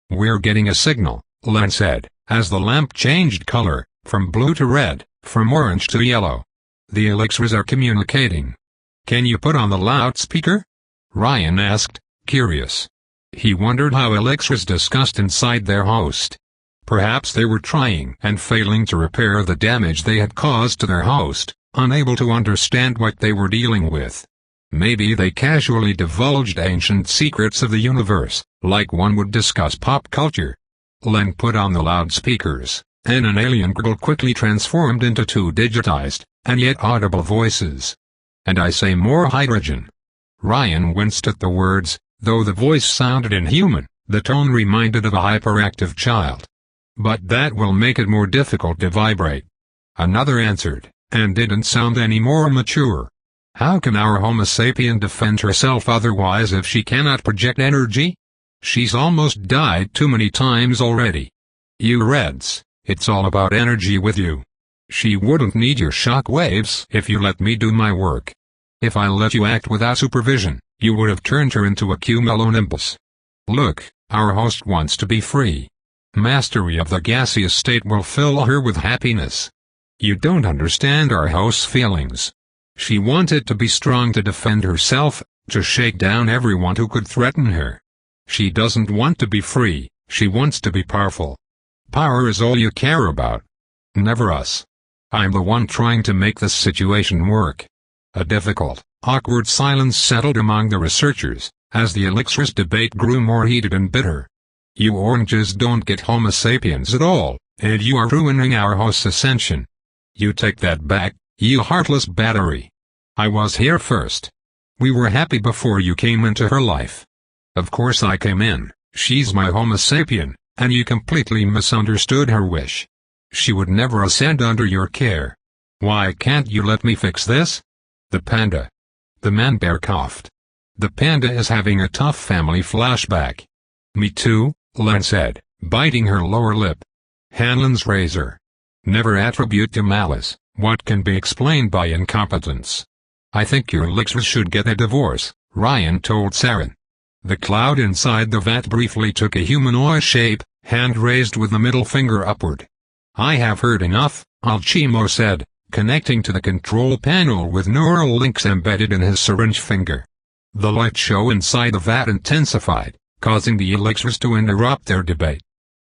We're getting a signal, Len said, as the lamp changed color, from blue to red, from orange to yellow. The elixirs are communicating. Can you put on the loudspeaker? Ryan asked, curious. He wondered how elixirs discussed inside their host. Perhaps they were trying and failing to repair the damage they had caused to their host, unable to understand what they were dealing with. Maybe they casually divulged ancient secrets of the universe, like one would discuss pop culture. Len put on the loudspeakers, and an alien gurgle quickly transformed into two digitized, and yet audible voices. And I say more hydrogen. Ryan winced at the words, though the voice sounded inhuman, the tone reminded of a hyperactive child. But that will make it more difficult to vibrate. Another answered, and didn't sound any more mature. How can our Homo sapien defend herself otherwise if she cannot project energy? She's almost died too many times already. You Reds, it's all about energy with you. She wouldn't need your shock waves if you let me do my work. If I let you act without supervision, you would have turned her into a cumulonimbus. Look, our host wants to be free. Mastery of the gaseous state will fill her with happiness. You don't understand our host's feelings. She wanted to be strong to defend herself, to shake down everyone who could threaten her. She doesn't want to be free, she wants to be powerful. Power is all you care about. Never us. I'm the one trying to make this situation work. A difficult, awkward silence settled among the researchers, as the elixir's debate grew more heated and bitter. You oranges don't get Homo sapiens at all, and you are ruining our host's ascension. You take that back, you heartless battery. I was here first. We were happy before you came into her life. Of course I came in, she's my Homo sapien, and you completely misunderstood her wish. She would never ascend under your care. Why can't you let me fix this? The panda. The man-bear coughed. The panda is having a tough family flashback. Me too, Len said, biting her lower lip. Hanlon's razor. Never attribute to malice what can be explained by incompetence. I think your elixirs should get a divorce, Ryan told Saren. The cloud inside the vat briefly took a humanoid shape, hand raised with the middle finger upward. I have heard enough, Alchimo said, connecting to the control panel with neural links embedded in his syringe finger. The light show inside the vat intensified, causing the elixirs to interrupt their debate.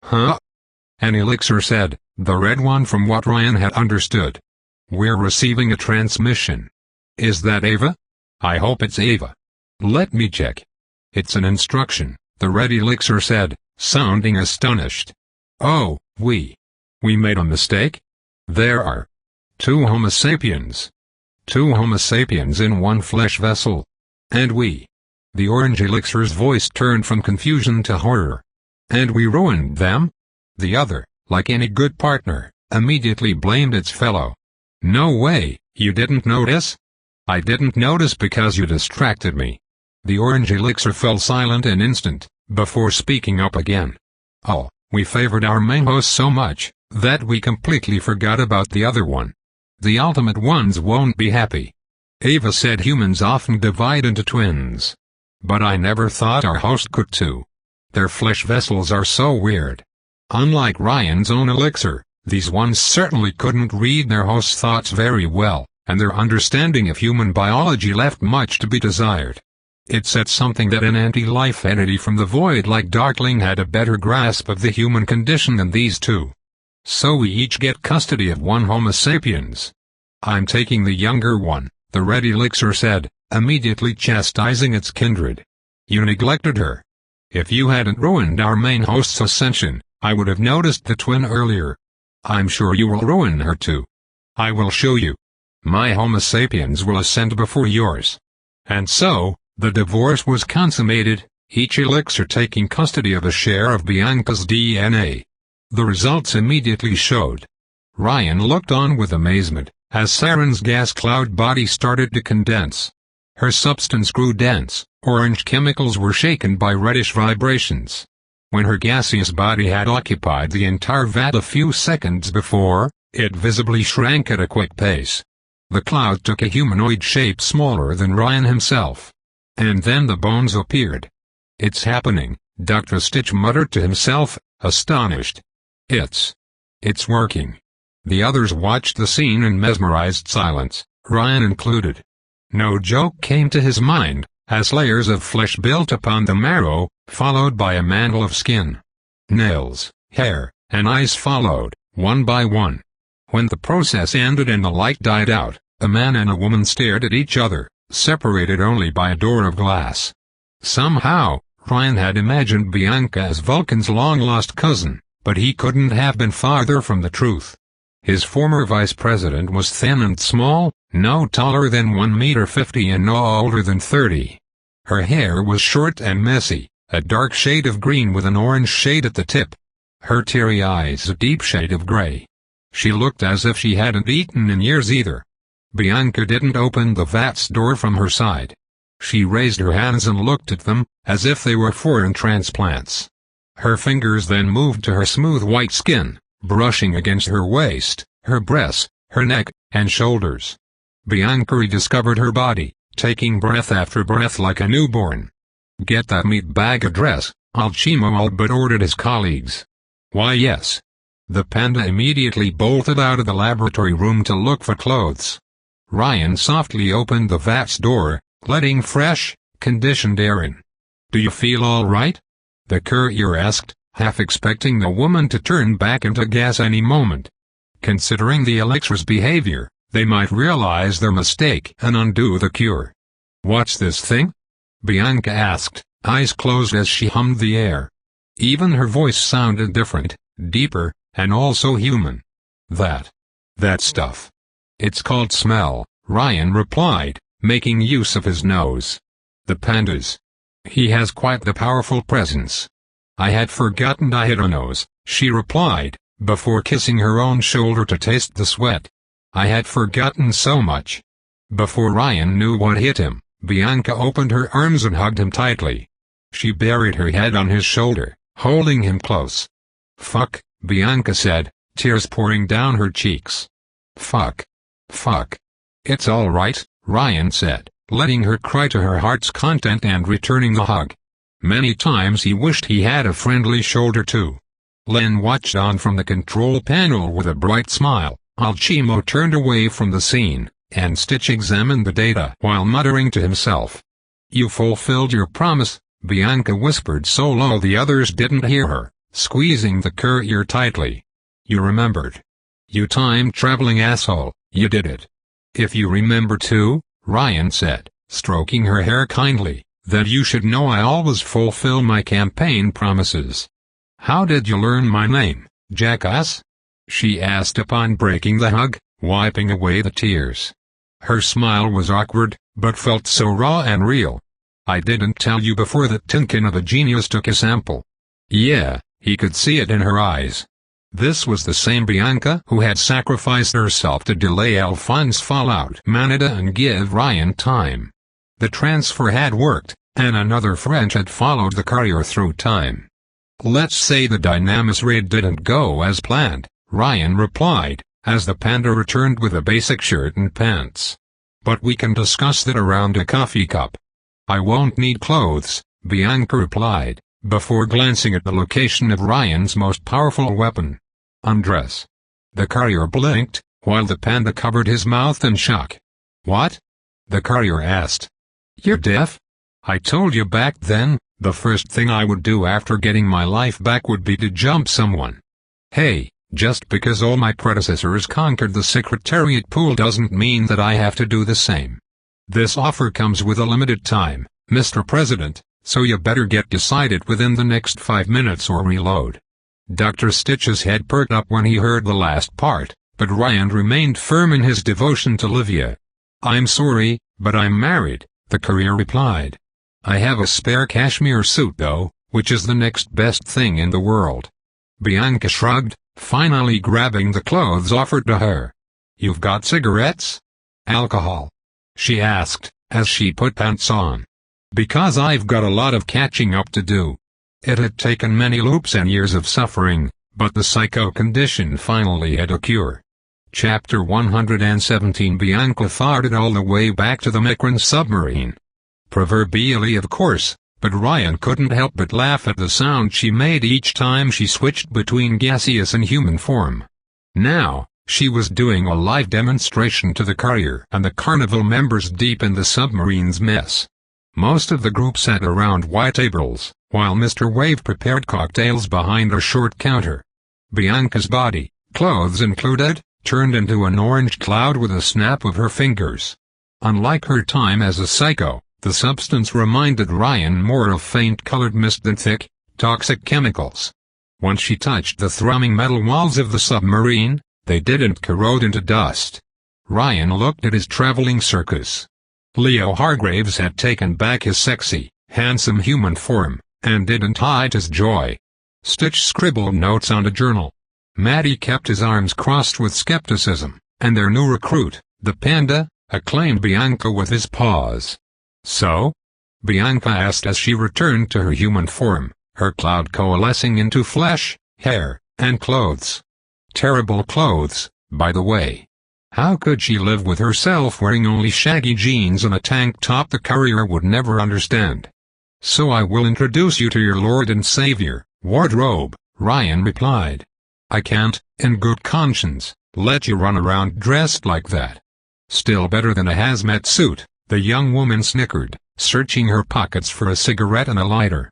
Huh? An elixir said, the red one from what Ryan had understood. We're receiving a transmission. Is that Ava? I hope it's Ava. Let me check. It's an instruction, the red elixir said, sounding astonished. Oh, we made a mistake? There are two Homo sapiens. Two Homo sapiens in one flesh vessel. And we. The orange elixir's voice turned from confusion to horror. And we ruined them? The other, like any good partner, immediately blamed its fellow. No way, you didn't notice? I didn't notice because you distracted me. The orange elixir fell silent an instant, before speaking up again. Oh, we favored our main host so much, that we completely forgot about the other one. The ultimate ones won't be happy. Ava said humans often divide into twins. But I never thought our host could too. Their flesh vessels are so weird. Unlike Ryan's own elixir, these ones certainly couldn't read their host's thoughts very well, and their understanding of human biology left much to be desired. It said something that an anti-life entity from the void like Darkling had a better grasp of the human condition than these two. So we each get custody of one Homo sapiens. I'm taking the younger one, the red elixir said, immediately chastising its kindred. You neglected her. If you hadn't ruined our main host's ascension, I would have noticed the twin earlier. I'm sure you will ruin her too. I will show you. My Homo sapiens will ascend before yours. And so, the divorce was consummated, each elixir taking custody of a share of Bianca's DNA. The results immediately showed. Ryan looked on with amazement, as Saren's gas cloud body started to condense. Her substance grew dense, orange chemicals were shaken by reddish vibrations. When her gaseous body had occupied the entire vat a few seconds before, it visibly shrank at a quick pace. The cloud took a humanoid shape smaller than Ryan himself. And then the bones appeared. It's happening, Dr. Stitch muttered to himself, astonished. It's working. The others watched the scene in mesmerized silence, Ryan included. No joke came to his mind, as layers of flesh built upon the marrow, followed by a mantle of skin. Nails, hair, and eyes followed, one by one. When the process ended and the light died out, a man and a woman stared at each other, separated only by a door of glass. Somehow, Ryan had imagined Bianca as Vulcan's long-lost cousin, but he couldn't have been farther from the truth. His former vice president was thin and small, no taller than 1.50 m and no older than 30. Her hair was short and messy, a dark shade of green with an orange shade at the tip. Her teary eyes a deep shade of gray. She looked as if she hadn't eaten in years either. Bianca didn't open the vat's door from her side. She raised her hands and looked at them, as if they were foreign transplants. Her fingers then moved to her smooth white skin, brushing against her waist, her breasts, her neck, and shoulders. Bianca rediscovered her body, taking breath after breath like a newborn. "Get that meat bag address," Alcimo all but ordered his colleagues. "Why yes." The panda immediately bolted out of the laboratory room to look for clothes. Ryan softly opened the vat's door, letting fresh, conditioned air in. "Do you feel all right?" the courier asked, half expecting the woman to turn back into gas any moment. Considering the elixir's behavior, they might realize their mistake and undo the cure. "What's this thing?" Bianca asked, eyes closed as she hummed the air. Even her voice sounded different, deeper, and also human. That stuff. "It's called smell," Ryan replied, making use of his nose. "The pandas. He has quite the powerful presence." "I had forgotten I had a nose," she replied, before kissing her own shoulder to taste the sweat. "I had forgotten so much." Before Ryan knew what hit him, Bianca opened her arms and hugged him tightly. She buried her head on his shoulder, holding him close. "Fuck," Bianca said, tears pouring down her cheeks. Fuck. "It's all right," Ryan said, letting her cry to her heart's content and returning the hug. Many times he wished he had a friendly shoulder too. Len watched on from the control panel with a bright smile. Alcimo turned away from the scene, and Stitch examined the data while muttering to himself. "You fulfilled your promise," Bianca whispered so low the others didn't hear her, squeezing the courier tightly. "You remembered. You time-traveling asshole, you did it." "If you remember too," Ryan said, stroking her hair kindly, "then you should know I always fulfill my campaign promises." "How did you learn my name, jackass?" she asked upon breaking the hug, wiping away the tears. Her smile was awkward, but felt so raw and real. "I didn't tell you before that Tinkin of a Genius took a sample." Yeah, he could see it in her eyes. This was the same Bianca who had sacrificed herself to delay Alphonse fallout Manada and give Ryan time. The transfer had worked, and another French had followed the courier through time. "Let's say the Dynamis raid didn't go as planned," Ryan replied, as the panda returned with a basic shirt and pants. "But we can discuss that around a coffee cup." "I won't need clothes," Bianca replied, before glancing at the location of Ryan's most powerful weapon. "Undress." The courier blinked, while the panda covered his mouth in shock. "What?" the courier asked. "You're deaf? I told you back then, the first thing I would do after getting my life back would be to jump someone. Hey, just because all my predecessors conquered the Secretariat pool doesn't mean that I have to do the same. This offer comes with a limited time, Mr. President, so you better get decided within the next 5 minutes or reload." Dr. Stitch's head perked up when he heard the last part, but Ryan remained firm in his devotion to Livia. "I'm sorry, but I'm married," the courier replied. "I have a spare cashmere suit though, which is the next best thing in the world." Bianca shrugged, finally grabbing the clothes offered to her. "You've got cigarettes? Alcohol?" she asked, as she put pants on. "Because I've got a lot of catching up to do." It had taken many loops and years of suffering, but the psycho condition finally had a cure. Chapter 117. Bianca farted all the way back to the Micron submarine. Proverbially of course, but Ryan couldn't help but laugh at the sound she made each time she switched between gaseous and human form. Now, she was doing a live demonstration to the courier and the carnival members deep in the submarine's mess. Most of the group sat around white tables, while Mr. Wave prepared cocktails behind a short counter. Bianca's body, clothes included, turned into an orange cloud with a snap of her fingers. Unlike her time as a psycho, the substance reminded Ryan more of faint-colored mist than thick, toxic chemicals. Once she touched the thrumming metal walls of the submarine, they didn't corrode into dust. Ryan looked at his traveling circus. Leo Hargraves had taken back his sexy, handsome human form, and didn't hide his joy. Stitch scribbled notes on a journal. Maddie kept his arms crossed with skepticism, and their new recruit, The panda, acclaimed Bianca with his paws. So? Bianca asked as she returned to her human form, her cloud coalescing into flesh, hair, and clothes. Terrible clothes, by the way. How could she live with herself wearing only shaggy jeans and a tank top the courier would never understand? So I will introduce you to your Lord and Savior, Wardrobe, Ryan replied. I can't, in good conscience, let you run around dressed like that. Still better than a hazmat suit, the young woman snickered, searching her pockets for a cigarette and a lighter.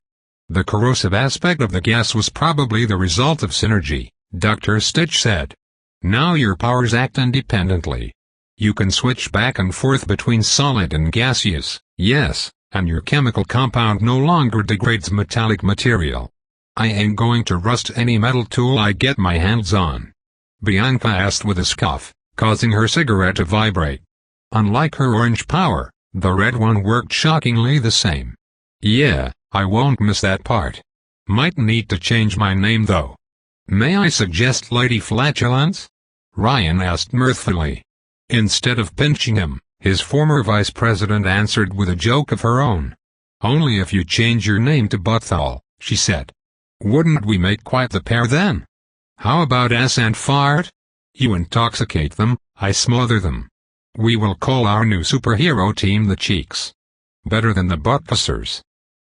The corrosive aspect of the gas was probably the result of synergy, Dr. Stitch said. Now your powers act independently. You can switch back and forth between solid and gaseous, yes, and your chemical compound no longer degrades metallic material. I ain't going to rust any metal tool I get my hands on. Bianca asked with a scoff, causing her cigarette to vibrate. Unlike her orange power, the red one worked shockingly the same. Yeah, I won't miss that part. Might need to change my name though. May I suggest Lady Flatulence? Ryan asked mirthfully. Instead of pinching him, his former vice president answered with a joke of her own. Only if you change your name to Butthole, she said. Wouldn't we make quite the pair then? How about ass and fart? You intoxicate them, I smother them. We will call our new superhero team the Cheeks. Better than the Buttpussers.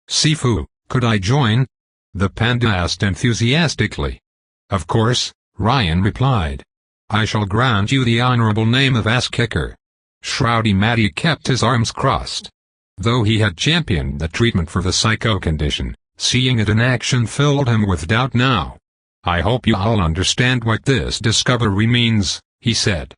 Sifu, could I join? The panda asked enthusiastically. Of course, Ryan replied. I shall grant you the honorable name of ass-kicker. Shroudy Matty kept his arms crossed. Though he had championed the treatment for the psycho condition, seeing it in action filled him with doubt now. I hope you all understand what this discovery means, he said.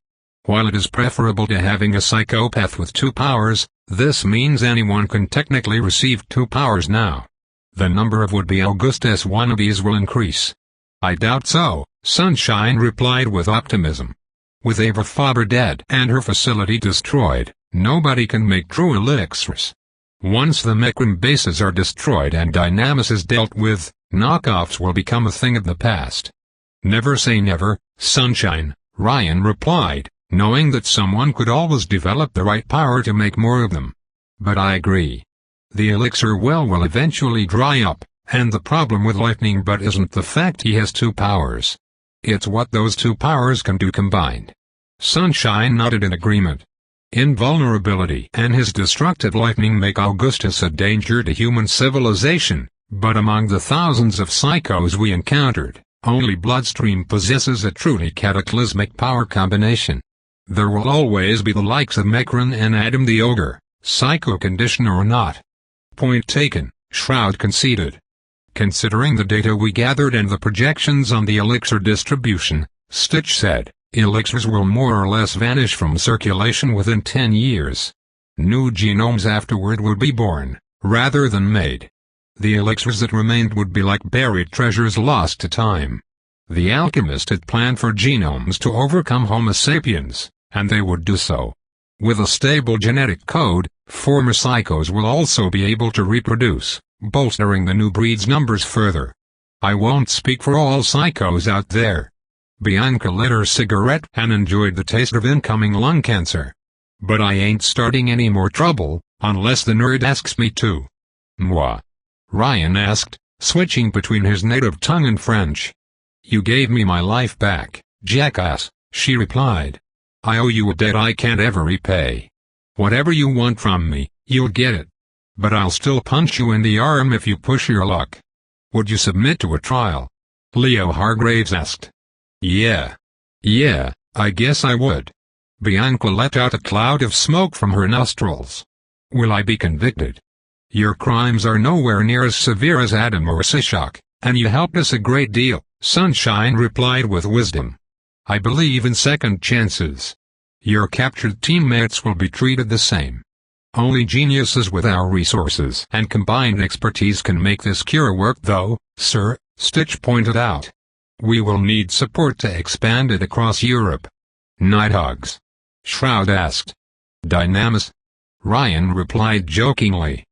While it is preferable to having a psychopath with 2 powers, this means anyone can technically receive 2 powers now. The number of would-be Augustus wannabes will increase. I doubt so, Sunshine replied with optimism. With Ava Faber dead and her facility destroyed, nobody can make true elixirs. Once the Mecrum bases are destroyed and Dynamis is dealt with, knockoffs will become a thing of the past. Never say never, Sunshine, Ryan replied, knowing that someone could always develop the right power to make more of them. But I agree. The elixir well will eventually dry up, and the problem with Lightning Butt isn't the fact he has 2 powers. It's what those 2 powers can do combined. Sunshine nodded in agreement. Invulnerability and his destructive lightning make Augustus a danger to human civilization, but among the thousands of psychos we encountered, only Bloodstream possesses a truly cataclysmic power combination. There will always be the likes of Mecron and Adam the Ogre, psycho conditioner or not. Point taken, Shroud conceded. Considering the data we gathered and the projections on the elixir distribution, Stitch said, elixirs will more or less vanish from circulation within 10 years. New genomes afterward would be born, rather than made. The elixirs that remained would be like buried treasures lost to time. The alchemist had planned for genomes to overcome Homo sapiens, and they would do so. With a stable genetic code, former psychos will also be able to reproduce, bolstering the new breed's numbers further. I won't speak for all psychos out there. Bianca lit her cigarette and enjoyed the taste of incoming lung cancer. But I ain't starting any more trouble, unless the nerd asks me to. Moi. Ryan asked, switching between his native tongue and French. You gave me my life back, jackass, she replied. I owe you a debt I can't ever repay. Whatever you want from me, you'll get it. But I'll still punch you in the arm if you push your luck. Would you submit to a trial? Leo Hargraves asked. Yeah, I guess I would. Bianca let out a cloud of smoke from her nostrils. Will I be convicted? Your crimes are nowhere near as severe as Adam or Sishak, and you helped us a great deal, Sunshine replied with wisdom. I believe in second chances. Your captured teammates will be treated the same. Only geniuses with our resources and combined expertise can make this cure work though, sir, Stitch pointed out. We will need support to expand it across Europe. Nighthogs? Shroud asked. Dynamis? Ryan replied jokingly.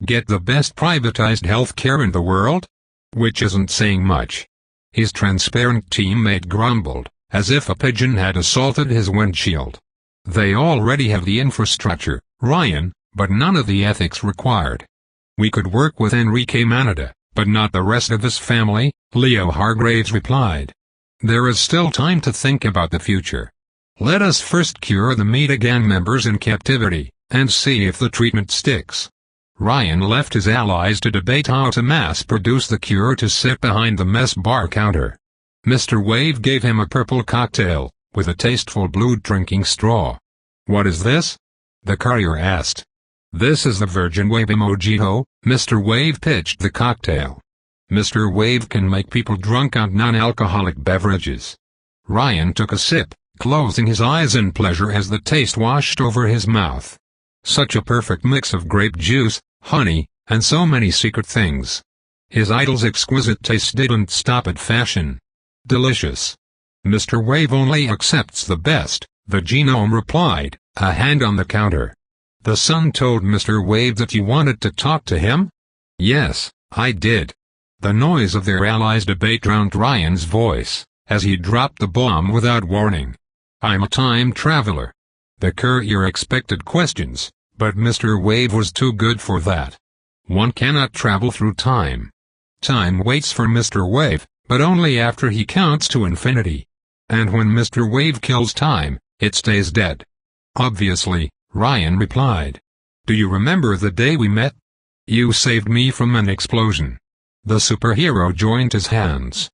Get the best privatized healthcare in the world? Which isn't saying much. His transparent teammate grumbled, as if a pigeon had assaulted his windshield. They already have the infrastructure, Ryan, but none of the ethics required. We could work with Enrique Manada, but not the rest of his family, Leo Hargraves replied. There is still time to think about the future. Let us first cure the Meta gang members in captivity, and see if the treatment sticks. Ryan left his allies to debate how to mass-produce the cure to sit behind the mess bar counter. Mr. Wave gave him a purple cocktail, with a tasteful blue drinking straw. What is this? The courier asked. This is the Virgin Wave Mojito, Mr. Wave pitched the cocktail. Mr. Wave can make people drunk on non-alcoholic beverages. Ryan took a sip, closing his eyes in pleasure as the taste washed over his mouth. Such a perfect mix of grape juice, honey, and so many secret things. His idol's exquisite taste didn't stop at fashion. Delicious. Mr. Wave only accepts the best, the genome replied, a hand on the counter. The son told Mr. Wave that you wanted to talk to him? Yes, I did. The noise of their allies' debate drowned Ryan's voice, as he dropped the bomb without warning. I'm a time traveler. The courier expected questions, but Mr. Wave was too good for that. One cannot travel through time. Time waits for Mr. Wave, but only after he counts to infinity. And when Mr. Wave kills time, it stays dead. Obviously, Ryan replied. Do you remember the day we met? You saved me from an explosion. The superhero joined his hands.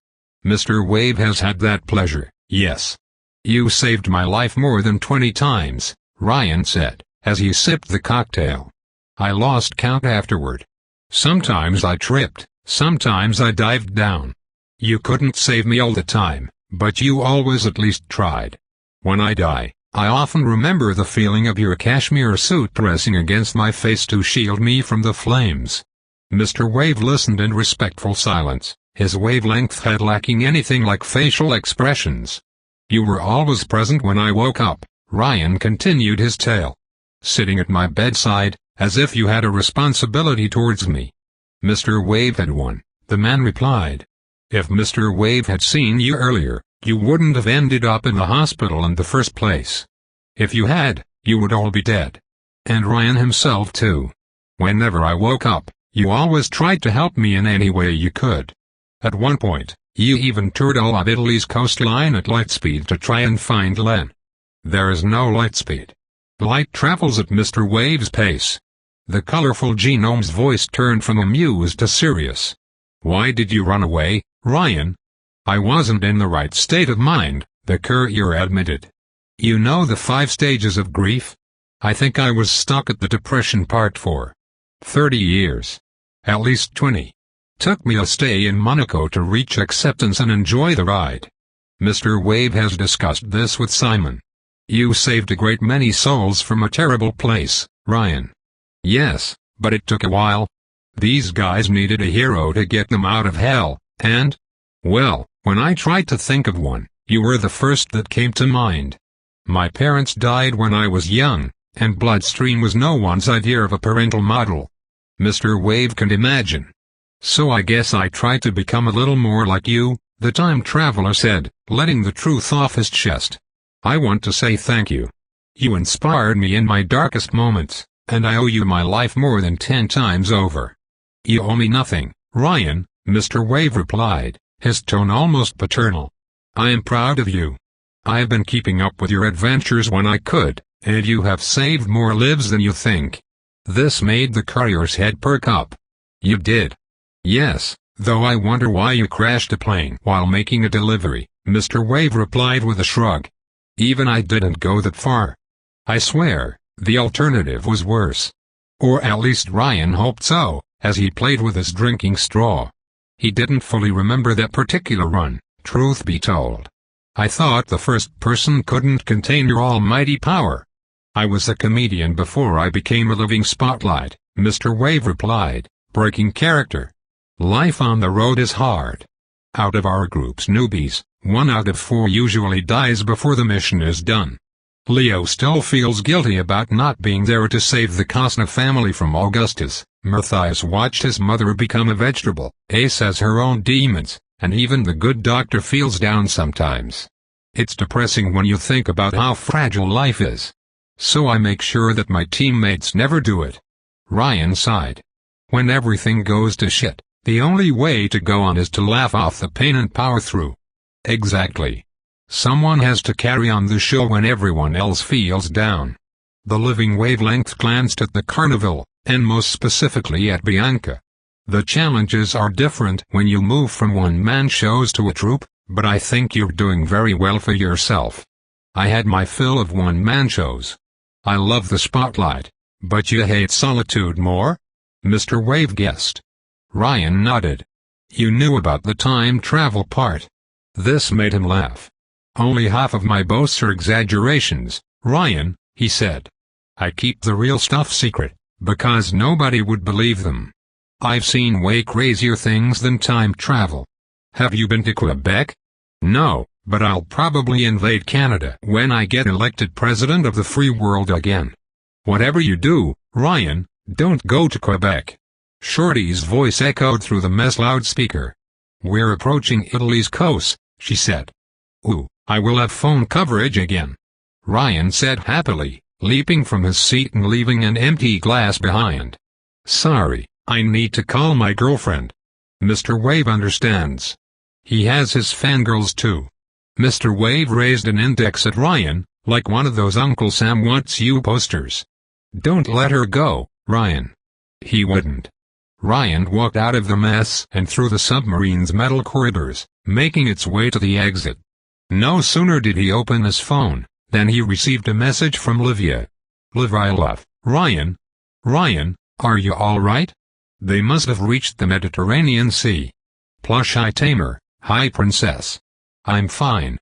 Mr. Wave has had that pleasure, yes. You saved my life more than 20 times, Ryan said, as he sipped the cocktail. I lost count afterward. Sometimes I tripped, sometimes I dived down. You couldn't save me all the time, but you always at least tried. When I die, I often remember the feeling of your cashmere suit pressing against my face to shield me from the flames. Mr. Wave listened in respectful silence, his wavelength head lacking anything like facial expressions. You were always present when I woke up, Ryan continued his tale. Sitting at my bedside, as if you had a responsibility towards me. Mr. Wave had one, the man replied. If Mr. Wave had seen you earlier, you wouldn't have ended up in the hospital in the first place. If you had, you would all be dead. And Ryan himself too. Whenever I woke up, you always tried to help me in any way you could. At one point, you even toured all of Italy's coastline at light speed to try and find Len. There is no light speed. Light travels at Mr. Wave's pace. The colorful genome's voice turned from amused to serious. Why did you run away, Ryan? I wasn't in the right state of mind, the courier admitted. You know the 5 stages of grief? I think I was stuck at the depression part for 30 years. At least 20. Took me a stay in Monaco to reach acceptance and enjoy the ride. Mr. Wave has discussed this with Simon. You saved a great many souls from a terrible place, Ryan. Yes, but it took a while. These guys needed a hero to get them out of hell, and, well, when I tried to think of one, you were the first that came to mind. My parents died when I was young, and Bloodstream was no one's idea of a parental model. Mr. Wave can imagine. So I guess I tried to become a little more like you, the time traveler said, letting the truth off his chest. I want to say thank you. You inspired me in my darkest moments, and I owe you my life more than 10 times over. You owe me nothing, Ryan, Mr. Wave replied, his tone almost paternal. I am proud of you. I have been keeping up with your adventures when I could, and you have saved more lives than you think. This made the courier's head perk up. You did. Yes, though I wonder why you crashed a plane while making a delivery, Mr. Wave replied with a shrug. Even I didn't go that far. I swear, the alternative was worse. Or at least Ryan hoped so, as he played with his drinking straw. He didn't fully remember that particular run, truth be told. I thought the first person couldn't contain your almighty power. I was a comedian before I became a living spotlight, Mr. Wave replied, breaking character. Life on the road is hard. Out of our group's newbies, 1 out of 4 usually dies before the mission is done. Leo still feels guilty about not being there to save the Costner family from Augustus. Matthias watched his mother become a vegetable. Ace has her own demons, and even the good doctor feels down sometimes. It's depressing when you think about how fragile life is. so I make sure that my teammates never do it. Ryan sighed. When everything goes to shit, the only way to go on is to laugh off the pain and power through. Exactly. Someone has to carry on the show when everyone else feels down. The living wavelength glanced at the carnival, and most specifically at Bianca. The challenges are different when you move from one-man shows to a troupe, but I think you're doing very well for yourself. I had my fill of one-man shows. I love the spotlight, but you hate solitude more? Mr. Wave guessed. Ryan nodded. You knew about the time travel part. This made him laugh. Only half of my boasts are exaggerations, Ryan, he said. I keep the real stuff secret, because nobody would believe them. I've seen way crazier things than time travel. Have you been to Quebec? No, but I'll probably invade Canada when I get elected president of the free world again. Whatever you do, Ryan, don't go to Quebec. Shorty's voice echoed through the mess loudspeaker. We're approaching Italy's coast, she said. Ooh, I will have phone coverage again. Ryan said happily, leaping from his seat and leaving an empty glass behind. Sorry, I need to call my girlfriend. Mr. Wave understands. He has his fangirls too. Mr. Wave raised an index at Ryan, like one of those Uncle Sam wants you posters. Don't let her go, Ryan. He wouldn't. Ryan walked out of the mess and through the submarine's metal corridors, making its way to the exit. No sooner did he open his phone, than he received a message from Livia. Liv, I love, Ryan. Ryan, are you alright? They must have reached the Mediterranean Sea. Plush I Tamer, hi princess. I'm fine.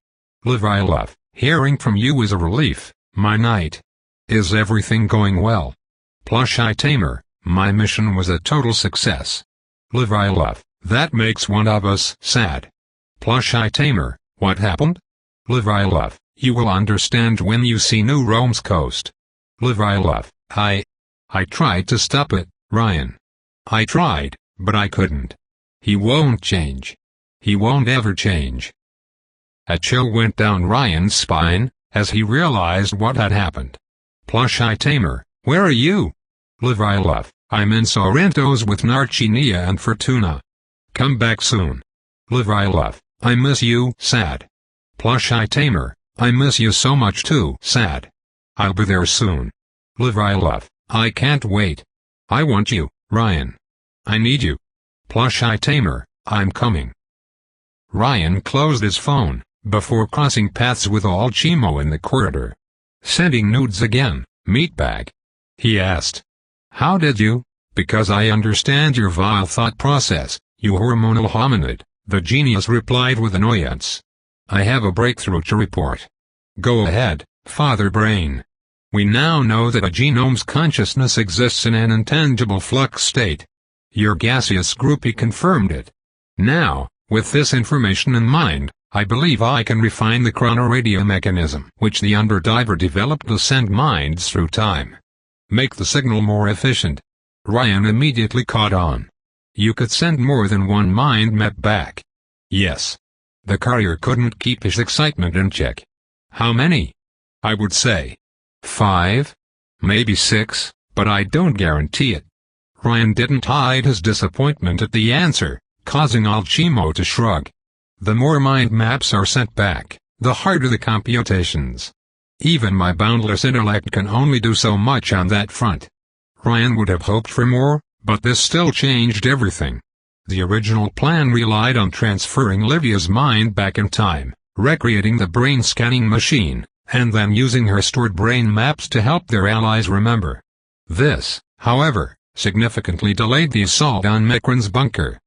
Liv, I love, hearing from you is a relief, my knight. Is everything going well? Plush I Tamer, my mission was a total success. Liv, I love, that makes one of us sad. Plush I Tamer, what happened? Liv, I love, you will understand when you see New Rome's coast. Liv, I love, I tried to stop it, Ryan. I tried, but I couldn't. He won't change. He won't ever change. A chill went down Ryan's spine, as he realized what had happened. Plush I Tamer, where are you? Liv, I love, I'm in Sorrento's with Narcinia and Fortuna. Come back soon. Liv, I love, I miss you, sad. Plush I Tamer, I miss you so much too, sad. I'll be there soon. Liv, I love, I can't wait. I want you, Ryan. I need you. Plush I Tamer, I'm coming. Ryan closed his phone, before crossing paths with Al Chimo in the corridor. Sending nudes again, meatbag? He asked. How did you? Because I understand your vile thought process, you hormonal hominid, the genius replied with annoyance. I have a breakthrough to report. Go ahead, Father Brain. We now know that a genome's consciousness exists in an intangible flux state. Your gaseous groupie confirmed it. Now, with this information in mind, I believe I can refine the chronoradio mechanism which the underdiver developed to send minds through time. Make the signal more efficient. Ryan immediately caught on. You could send more than one mind map back. Yes. The courier couldn't keep his excitement in check. How many? I would say 5, maybe 6, but I don't guarantee it. Ryan didn't hide his disappointment at the answer, causing Al Chimo to shrug. The more mind maps are sent back, the harder the computations. Even my boundless intellect can only do so much on that front. Ryan would have hoped for more, but this still changed everything. The original plan relied on transferring Livia's mind back in time, recreating the brain-scanning machine, and then using her stored brain maps to help their allies remember. This, however, significantly delayed the assault on Mekran's bunker.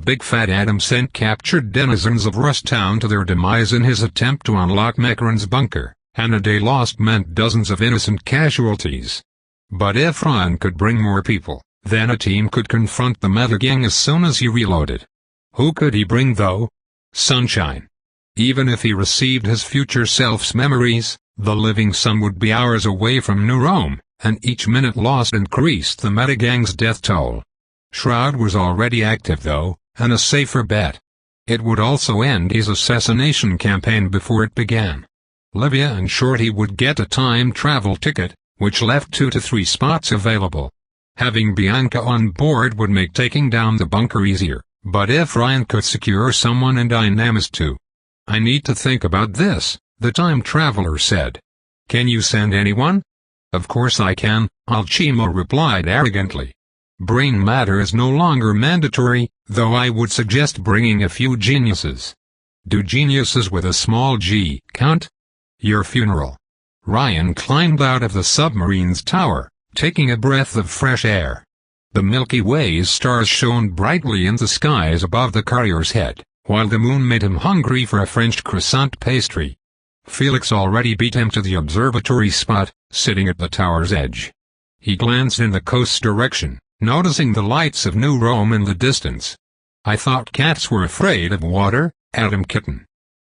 Big Fat Adam sent captured denizens of Rusttown to their demise in his attempt to unlock Mekran's bunker, and a day lost meant dozens of innocent casualties. But if Ryan could bring more people, then a team could confront the Meta Gang as soon as he reloaded. Who could he bring though? Sunshine. Even if he received his future self's memories, the living sun would be hours away from New Rome, and each minute lost increased the Meta Gang's death toll. Shroud was already active though, and a safer bet. It would also end his assassination campaign before it began. Livia and Shorty would get a time travel ticket, which left 2 to 3 spots available. Having Bianca on board would make taking down the bunker easier, but if Ryan could secure someone in Dynamis too. I need to think about this, the time traveler said. Can you send anyone? Of course I can, Alcimo replied arrogantly. Brain matter is no longer mandatory, though I would suggest bringing a few geniuses. Do geniuses with a small g count? Your funeral. Ryan climbed out of the submarine's tower, taking a breath of fresh air. The Milky Way's stars shone brightly in the skies above the courier's head, while the moon made him hungry for a French croissant pastry. Felix already beat him to the observatory spot, sitting at the tower's edge. He glanced in the coast's direction, noticing the lights of New Rome in the distance. I thought cats were afraid of water, Adam Kitten.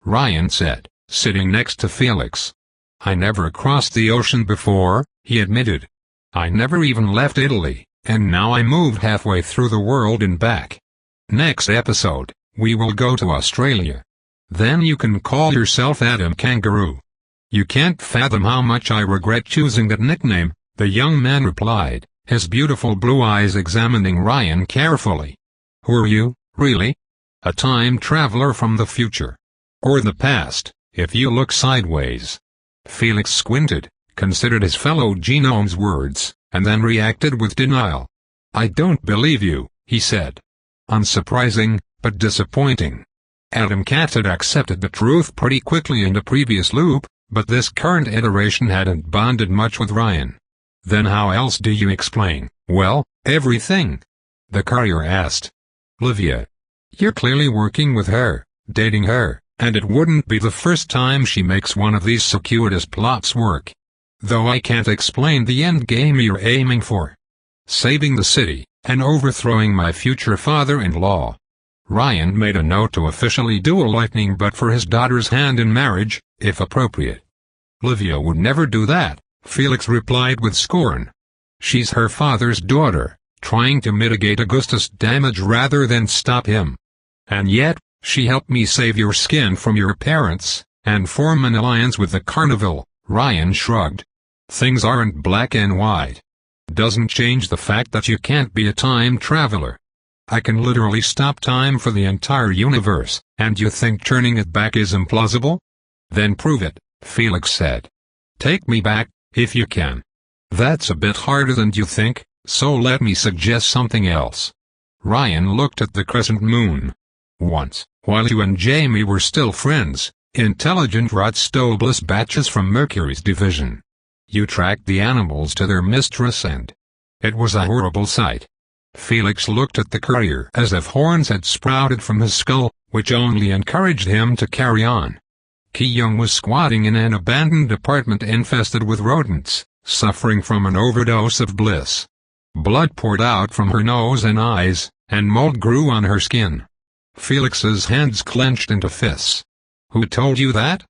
Ryan said, sitting next to Felix. I never crossed the ocean before, he admitted. I never even left Italy, and now I moved halfway through the world and back. Next episode, we will go to Australia. Then you can call yourself Adam Kangaroo. You can't fathom how much I regret choosing that nickname, the young man replied, his beautiful blue eyes examining Ryan carefully. Who are you, really? A time traveler from the future. Or the past, if you look sideways. Felix squinted, considered his fellow genome's words, and then reacted with denial. I don't believe you, he said. Unsurprising, but disappointing. Adam Cat had accepted the truth pretty quickly in the previous loop, but this current iteration hadn't bonded much with Ryan. Then how else do you explain, well, everything? The courier asked. Livia. You're clearly working with her, dating her, and it wouldn't be the first time she makes one of these circuitous plots work. Though I can't explain the end game you're aiming for. Saving the city, and overthrowing my future father-in-law. Ryan made a note to officially do a lightning butt for his daughter's hand in marriage, if appropriate. Livia would never do that, Felix replied with scorn. She's her father's daughter, trying to mitigate Augustus' damage rather than stop him. And yet, she helped me save your skin from your parents, and form an alliance with the Carnival, Ryan shrugged. Things aren't black and white. Doesn't change the fact that you can't be a time traveler. I can literally stop time for the entire universe, and you think turning it back is implausible? Then prove it, Felix said. Take me back, if you can. That's a bit harder than you think, so let me suggest something else. Ryan looked at the crescent moon. Once, while you and Jamie were still friends, intelligent rats stole bliss batches from Mercury's division. You tracked the animals to their mistress and... It was a horrible sight. Felix looked at the courier as if horns had sprouted from his skull, which only encouraged him to carry on. Ki-young was squatting in an abandoned apartment infested with rodents, suffering from an overdose of bliss. Blood poured out from her nose and eyes, and mold grew on her skin. Felix's hands clenched into fists. Who told you that?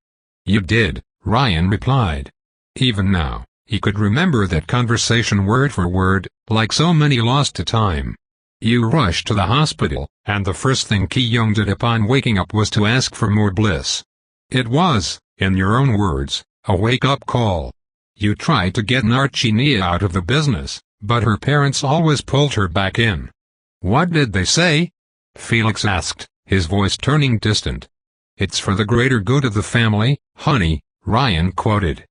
You did, Ryan replied. Even now, he could remember that conversation word for word, like so many lost to time. You rushed to the hospital, and the first thing Ki-young did upon waking up was to ask for more bliss. It was, in your own words, a wake-up call. You tried to get Narchinia out of the business, but her parents always pulled her back in. What did they say? Felix asked, his voice turning distant. It's for the greater good of the family, honey, Ryan quoted.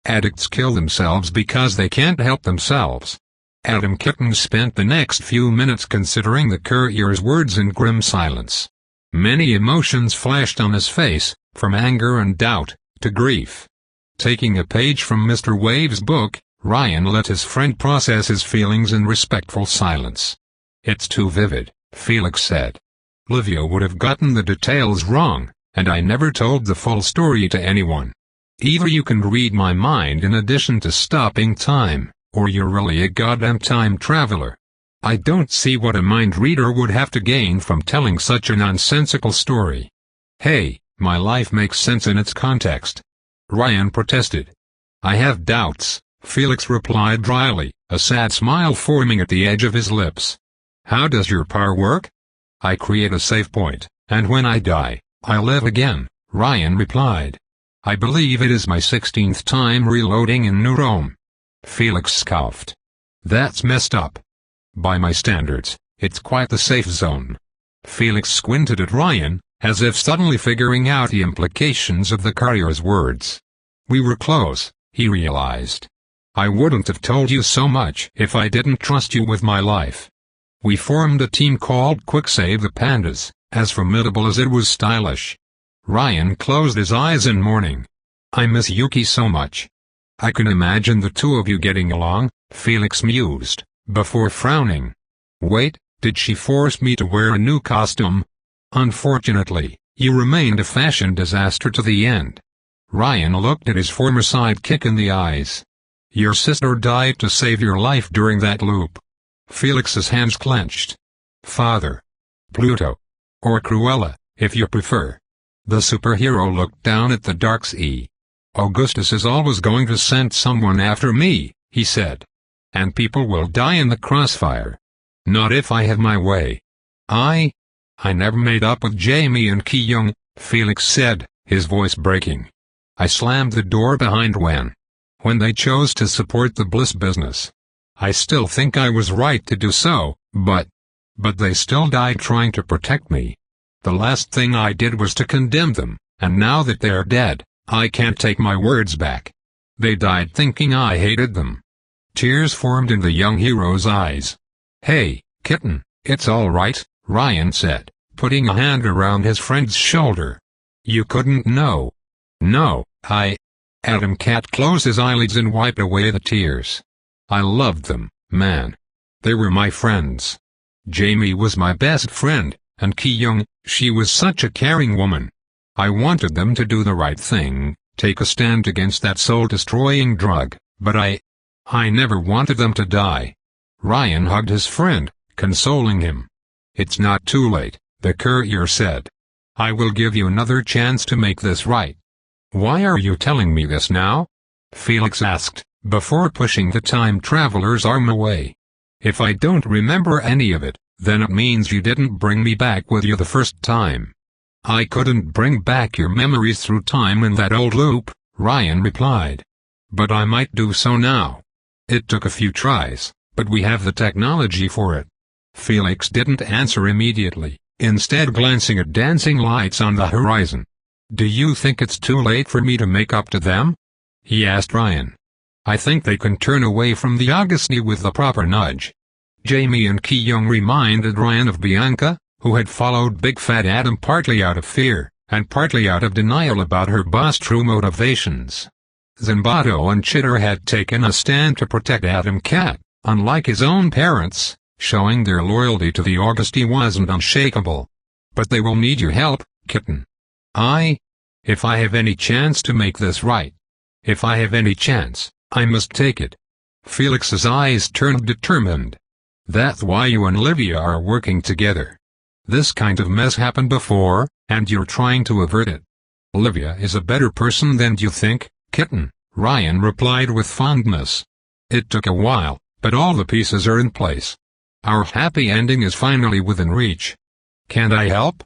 Addicts kill themselves because they can't help themselves. Adam Kitten spent the next few minutes considering the courier's words in grim silence. Many emotions flashed on his face, from anger and doubt, to grief. Taking a page from Mr. Wave's book, Ryan let his friend process his feelings in respectful silence. It's too vivid, Felix said. Livia would have gotten the details wrong, and I never told the full story to anyone. Either you can read my mind in addition to stopping time, or you're really a goddamn time traveler. I don't see what a mind reader would have to gain from telling such a nonsensical story. Hey, my life makes sense in its context. Ryan protested. I have doubts, Felix replied dryly, a sad smile forming at the edge of his lips. How does your power work? I create a save point, and when I die, I live again, Ryan replied. I believe it is my 16th time reloading in New Rome. Felix scoffed. That's messed up. By my standards, it's quite the safe zone. Felix squinted at Ryan, as if suddenly figuring out the implications of the courier's words. We were close, he realized. I wouldn't have told you so much if I didn't trust you with my life. We formed a team called Quick Save the Pandas, as formidable as it was stylish. Ryan closed his eyes in mourning. I miss Yuki so much. I can imagine the two of you getting along, Felix mused, before frowning. Wait, did she force me to wear a new costume? Unfortunately, you remained a fashion disaster to the end. Ryan looked at his former sidekick in the eyes. Your sister died to save your life during that loop. Felix's hands clenched. Father. Pluto. Or Cruella, if you prefer. The superhero looked down at the dark sea. Augustus is always going to send someone after me, he said. And people will die in the crossfire. Not if I have my way. I never made up with Jamie and Ki-young, Felix said, his voice breaking. I slammed the door behind when they chose to support the Bliss business. I still think I was right to do so, but they still died trying to protect me. The last thing I did was to condemn them, and now that they're dead, I can't take my words back. They died thinking I hated them. Tears formed in the young hero's eyes. Hey, kitten, it's all right, Ryan said, putting a hand around his friend's shoulder. You couldn't know. No, Adam Cat closed his eyelids and wiped away the tears. I loved them, man. They were my friends. Jamie was my best friend, and Ki-young, she was such a caring woman. I wanted them to do the right thing, take a stand against that soul-destroying drug, but I never wanted them to die. Ryan hugged his friend, consoling him. It's not too late, the courier said. I will give you another chance to make this right. Why are you telling me this now? Felix asked, before pushing the time traveler's arm away. If I don't remember any of it, then it means you didn't bring me back with you the first time. I couldn't bring back your memories through time in that old loop, Ryan replied. But I might do so now. It took a few tries, but we have the technology for it. Felix didn't answer immediately, instead glancing at dancing lights on the horizon. Do you think it's too late for me to make up to them? He asked Ryan. I think they can turn away from the Augustine with the proper nudge. Jamie and Ki-young reminded Ryan of Bianca, who had followed Big Fat Adam partly out of fear, and partly out of denial about her boss' true motivations. Zimbato and Chitter had taken a stand to protect Adam Cat, unlike his own parents, showing their loyalty to the Augustine wasn't unshakable. But they will need your help, kitten. If I have any chance to make this right. If I have any chance, I must take it. Felix's eyes turned determined. That's why you and Livia are working together. This kind of mess happened before, and you're trying to avert it. Livia is a better person than you think, kitten, Ryan replied with fondness. It took a while, but all the pieces are in place. Our happy ending is finally within reach. Can't I help?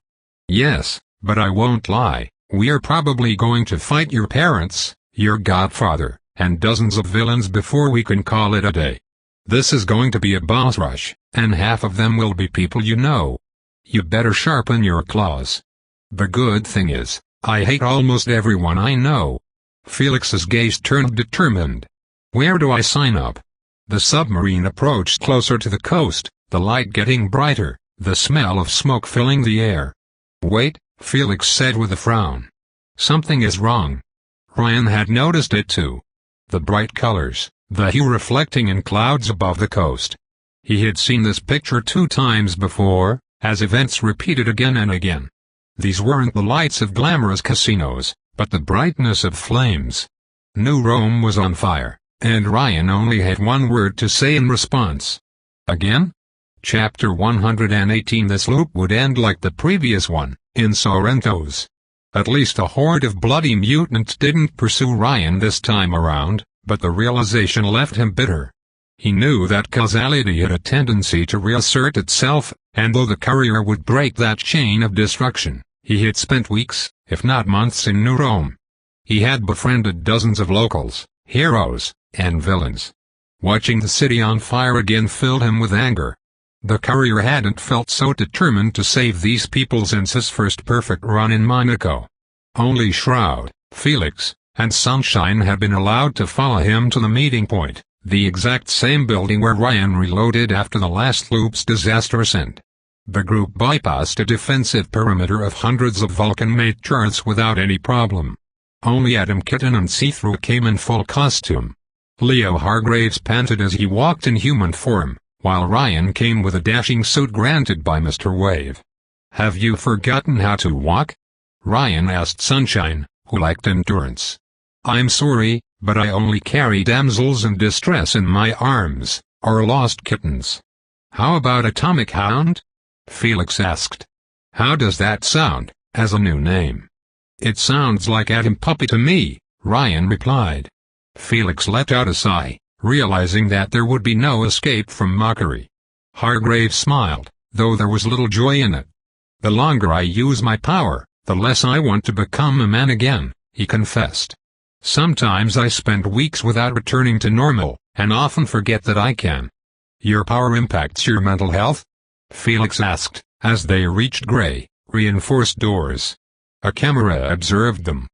Yes, but I won't lie, we are probably going to fight your parents, your godfather, and dozens of villains before we can call it a day. This is going to be a boss rush, and half of them will be people you know. You better sharpen your claws. The good thing is, I hate almost everyone I know. Felix's gaze turned determined. Where do I sign up? The submarine approached closer to the coast, the light getting brighter, the smell of smoke filling the air. Wait, Felix said with a frown. Something is wrong. Ryan had noticed it too. The bright colors, the hue reflecting in clouds above the coast. He had seen this picture 2 times before, as events repeated again and again. These weren't the lights of glamorous casinos, but the brightness of flames. New Rome was on fire, and Ryan only had one word to say in response. Again? Chapter 118. This loop would end like the previous one, in Sorrento's. At least a horde of bloody mutants didn't pursue Ryan this time around, but the realization left him bitter. He knew that causality had a tendency to reassert itself, and though the courier would break that chain of destruction, he had spent weeks, if not months in New Rome. He had befriended dozens of locals, heroes, and villains. Watching the city on fire again filled him with anger. The courier hadn't felt so determined to save these people since his first perfect run in Monaco. Only Shroud, Felix, and Sunshine had been allowed to follow him to the meeting point, the exact same building where Ryan reloaded after the last loop's disastrous end. The group bypassed a defensive perimeter of hundreds of Vulcan-made turrets without any problem. Only Adam Kitten and See-Through came in full costume. Leo Hargraves panted as he walked in human form, while Ryan came with a dashing suit granted by Mr. Wave. "Have you forgotten how to walk?" Ryan asked Sunshine, who liked endurance. "I'm sorry, but I only carry damsels in distress in my arms, or lost kittens." "How about Atomic Hound?" Felix asked. "How does that sound, as a new name?" "It sounds like Atom Puppy to me," Ryan replied. Felix let out a sigh, realizing that there would be no escape from mockery. Hargraves smiled, though there was little joy in it. "The longer I use my power, the less I want to become a man again," he confessed. "Sometimes I spend weeks without returning to normal, and often forget that I can." "Your power impacts your mental health?" Felix asked, as they reached gray, reinforced doors. A camera observed them.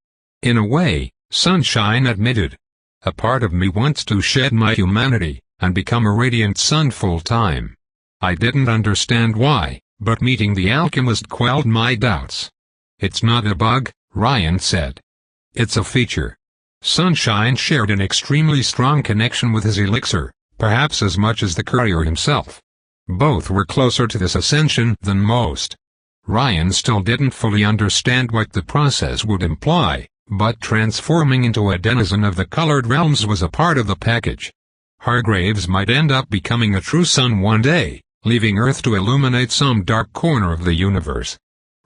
"In a way," Sunshine admitted. "A part of me wants to shed my humanity, and become a radiant sun full-time. I didn't understand why, but meeting the alchemist quelled my doubts." "It's not a bug," Ryan said. "It's a feature." Sunshine shared an extremely strong connection with his elixir, perhaps as much as the courier himself. Both were closer to this ascension than most. Ryan still didn't fully understand what the process would imply, but transforming into a denizen of the colored realms was a part of the package. Hargraves might end up becoming a true sun one day, leaving Earth to illuminate some dark corner of the universe.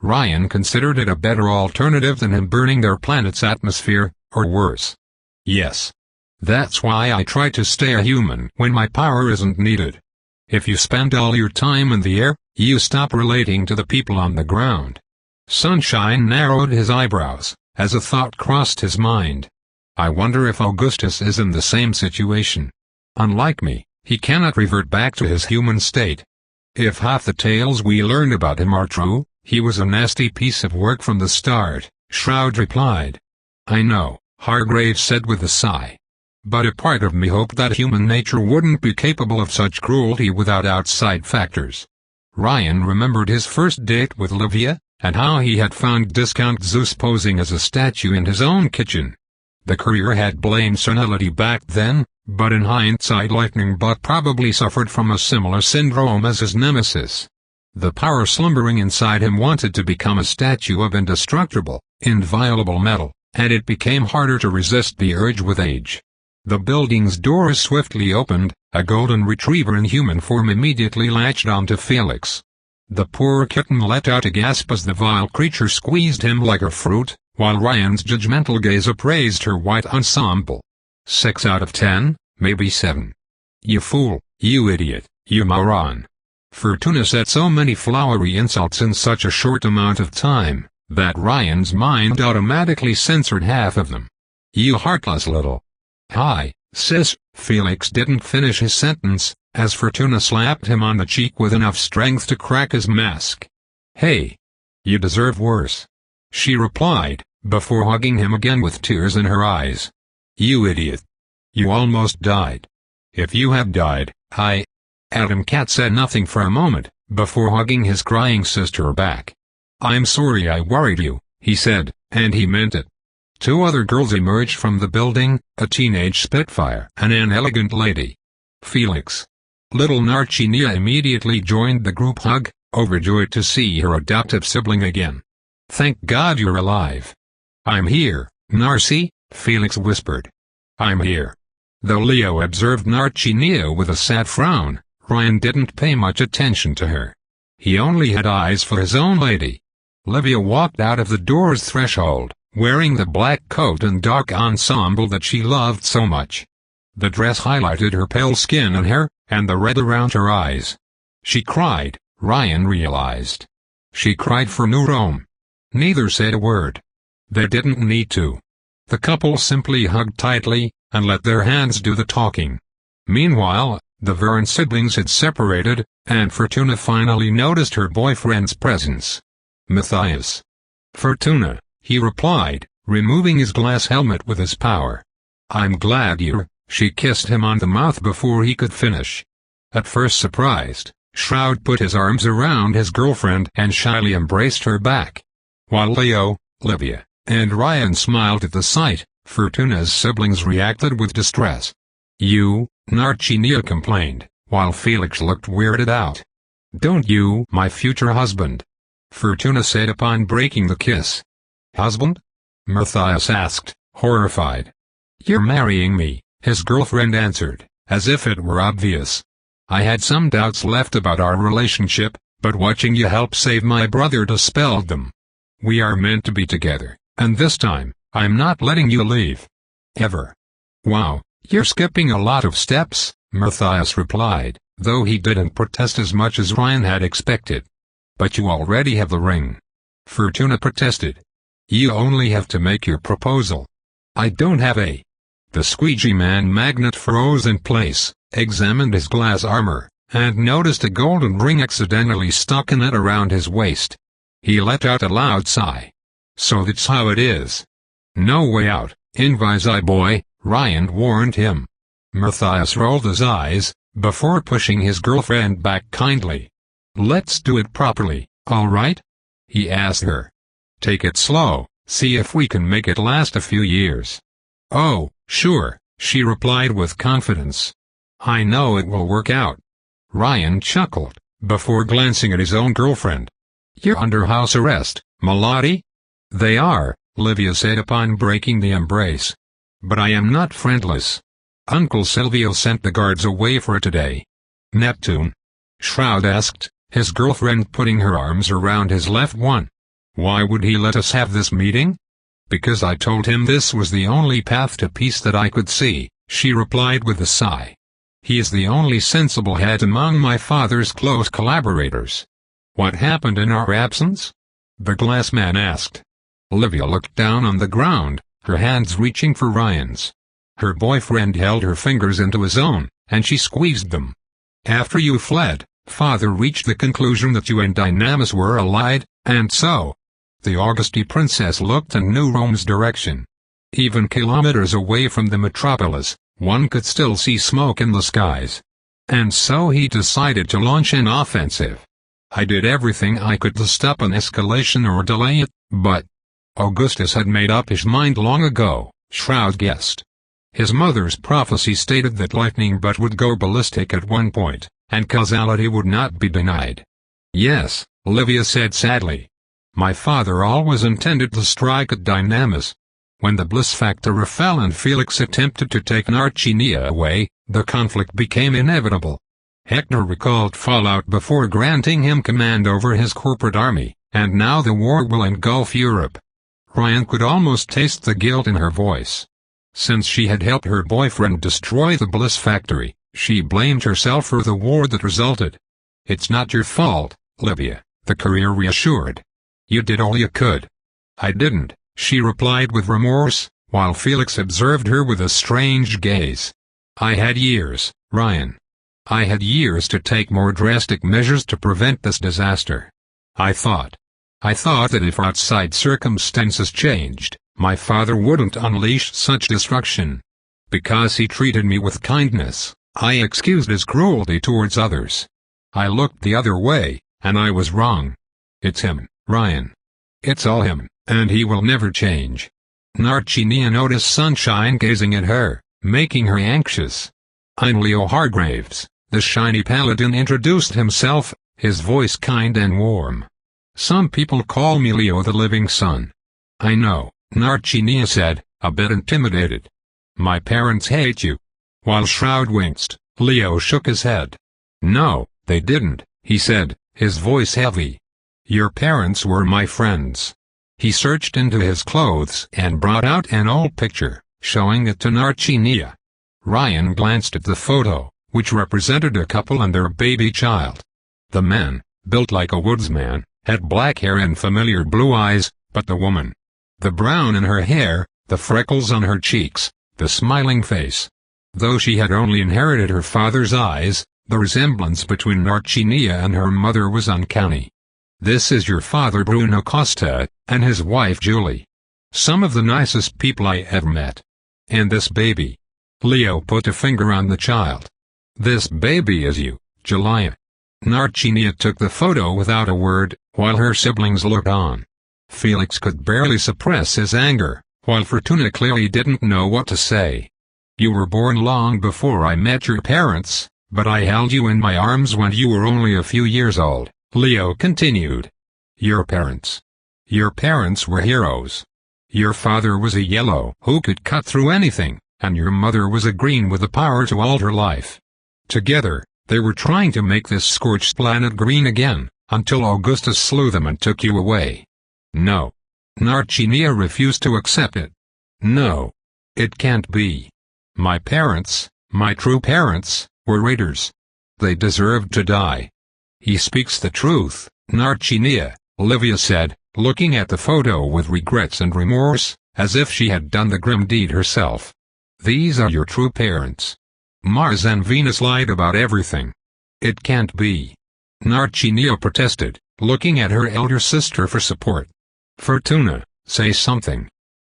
Ryan considered it a better alternative than him burning their planet's atmosphere, or worse. "Yes. That's why I try to stay a human when my power isn't needed. If you spend all your time in the air, you stop relating to the people on the ground." Sunshine narrowed his eyebrows, as a thought crossed his mind. "I wonder if Augustus is in the same situation. Unlike me, he cannot revert back to his human state. If half the tales we learned about him are true, he was a nasty piece of work from the start," Shroud replied. "I know," Hargraves said with a sigh. "But a part of me hoped that human nature wouldn't be capable of such cruelty without outside factors." Ryan remembered his first date with Livia, and how he had found Discount Zeus posing as a statue in his own kitchen. The courier had blamed senility back then, but in hindsight Lightning Butt probably suffered from a similar syndrome as his nemesis. The power slumbering inside him wanted to become a statue of indestructible, inviolable metal, and it became harder to resist the urge with age. The building's doors swiftly opened, a golden retriever in human form immediately latched onto Felix. The poor kitten let out a gasp as the vile creature squeezed him like a fruit, while Ryan's judgmental gaze appraised her white ensemble. 6 out of 10, maybe 7. "You fool, you idiot, you moron." Fortuna said so many flowery insults in such a short amount of time, that Ryan's mind automatically censored half of them. "You heartless little..." "Hi, sis," Felix didn't finish his sentence, as Fortuna slapped him on the cheek with enough strength to crack his mask. "Hey. You deserve worse," she replied, before hugging him again with tears in her eyes. "You idiot. You almost died. If you had died, Adam Cat said nothing for a moment, before hugging his crying sister back. "I'm sorry I worried you," he said, and he meant it. 2 other girls emerged from the building, a teenage Spitfire and an elegant lady. Felix. Little Narcinia immediately joined the group hug, overjoyed to see her adoptive sibling again. "Thank God you're alive." "I'm here, Narci," Felix whispered. "I'm here." Though Leo observed Narcinia with a sad frown, Ryan didn't pay much attention to her. He only had eyes for his own lady. Livia walked out of the door's threshold, wearing the black coat and dark ensemble that she loved so much. The dress highlighted her pale skin and hair, and the red around her eyes. She cried, Ryan realized. She cried for New Rome. Neither said a word. They didn't need to. The couple simply hugged tightly, and let their hands do the talking. Meanwhile, the Vern siblings had separated, and Fortuna finally noticed her boyfriend's presence. "Matthias." "Fortuna," he replied, removing his glass helmet with his power. "I'm glad you're." She kissed him on the mouth before he could finish. At first surprised, Shroud put his arms around his girlfriend and shyly embraced her back. While Leo, Livia, and Ryan smiled at the sight, Fortuna's siblings reacted with distress. "You," Narcinia complained, while Felix looked weirded out. "Don't you, my future husband?" Fortuna said upon breaking the kiss. "Husband?" Matthias asked, horrified. "You're marrying me," his girlfriend answered, as if it were obvious. "I had some doubts left about our relationship, but watching you help save my brother dispelled them. We are meant to be together, and this time, I'm not letting you leave. Ever." "Wow, you're skipping a lot of steps," Matthias replied, though he didn't protest as much as Ryan had expected. "But you already have the ring." Fortuna protested. "You only have to make your proposal." "I don't have a..." The squeegee man magnet froze in place, examined his glass armor, and noticed a golden ring accidentally stuck in it around his waist. He let out a loud sigh. "So that's how it is." "No way out, Invisi boy," Ryan warned him. Matthias rolled his eyes, before pushing his girlfriend back kindly. "Let's do it properly, all right?" he asked her. "Take it slow, see if we can make it last a few years." "Oh, sure," she replied with confidence. "I know it will work out." Ryan chuckled, before glancing at his own girlfriend. "You're under house arrest, Melody?" "They are," Livia said upon breaking the embrace. "But I am not friendless. Uncle Silvio sent the guards away for today." "Neptune?" Shroud asked, his girlfriend putting her arms around his left one. "Why would he let us have this meeting?" "Because I told him this was the only path to peace that I could see," she replied with a sigh. "He is the only sensible head among my father's close collaborators." "What happened in our absence?" the glass man asked. Livia looked down on the ground, her hands reaching for Ryan's. Her boyfriend held her fingers into his own, and she squeezed them. "After you fled, Father reached the conclusion that you and Dynamis were allied, and so..." The Augusti princess looked in New Rome's direction. Even kilometers away from the metropolis, one could still see smoke in the skies. "And so he decided to launch an offensive. I did everything I could to stop an escalation or delay it, but..." Augustus had made up his mind long ago, Shroud guessed. His mother's prophecy stated that lightning but would go ballistic at one point, and causality would not be denied. "Yes," Livia said sadly. "My father always intended to strike at Dynamis. When the bliss factor fell and Felix attempted to take Narcinia away, the conflict became inevitable. Hector recalled Fallout before granting him command over his corporate army, and now the war will engulf Europe." Ryan could almost taste the guilt in her voice. Since she had helped her boyfriend destroy the Bliss Factory, she blamed herself for the war that resulted. "It's not your fault, Livia," the courier reassured. "You did all you could." "I didn't," she replied with remorse, while Felix observed her with a strange gaze. "I had years, Ryan. I had years to take more drastic measures to prevent this disaster. I thought that if outside circumstances changed, my father wouldn't unleash such destruction. Because he treated me with kindness, I excused his cruelty towards others. I looked the other way, and I was wrong. It's him, Ryan. It's all him, and he will never change." Narcinia noticed Sunshine gazing at her, making her anxious. "I'm Leo Hargraves," the shiny paladin introduced himself, his voice kind and warm. "Some people call me Leo the Living Sun." "I know," Narcinia said, a bit intimidated. "My parents hate you." While Shroud winced, Leo shook his head. "No, they didn't," he said, his voice heavy. "Your parents were my friends." He searched into his clothes and brought out an old picture, showing it to Narcinia. Ryan glanced at the photo, which represented a couple and their baby child. The man, built like a woodsman, had black hair and familiar blue eyes, but the woman, the brown in her hair, the freckles on her cheeks, the smiling face. Though she had only inherited her father's eyes, the resemblance between Narcinia and her mother was uncanny. "This is your father Bruno Costa, and his wife Julie. Some of the nicest people I ever met. And this baby." Leo put a finger on the child. "This baby is you, Julia." Narcinia took the photo without a word, while her siblings looked on. Felix could barely suppress his anger, while Fortuna clearly didn't know what to say. "You were born long before I met your parents, but I held you in my arms when you were only a few years old," Leo continued. "Your parents. Your parents were heroes. Your father was a yellow who could cut through anything, and your mother was a green with the power to alter life. Together, they were trying to make this scorched planet green again, until Augustus slew them and took you away." "No." Narcinia refused to accept it. "No. It can't be. My parents, my true parents, were raiders. They deserved to die." "He speaks the truth, Narcinia," Livia said, looking at the photo with regrets and remorse, as if she had done the grim deed herself. "These are your true parents. Mars and Venus lied about everything." "It can't be." Narcinia protested, looking at her elder sister for support. "Fortuna, say something."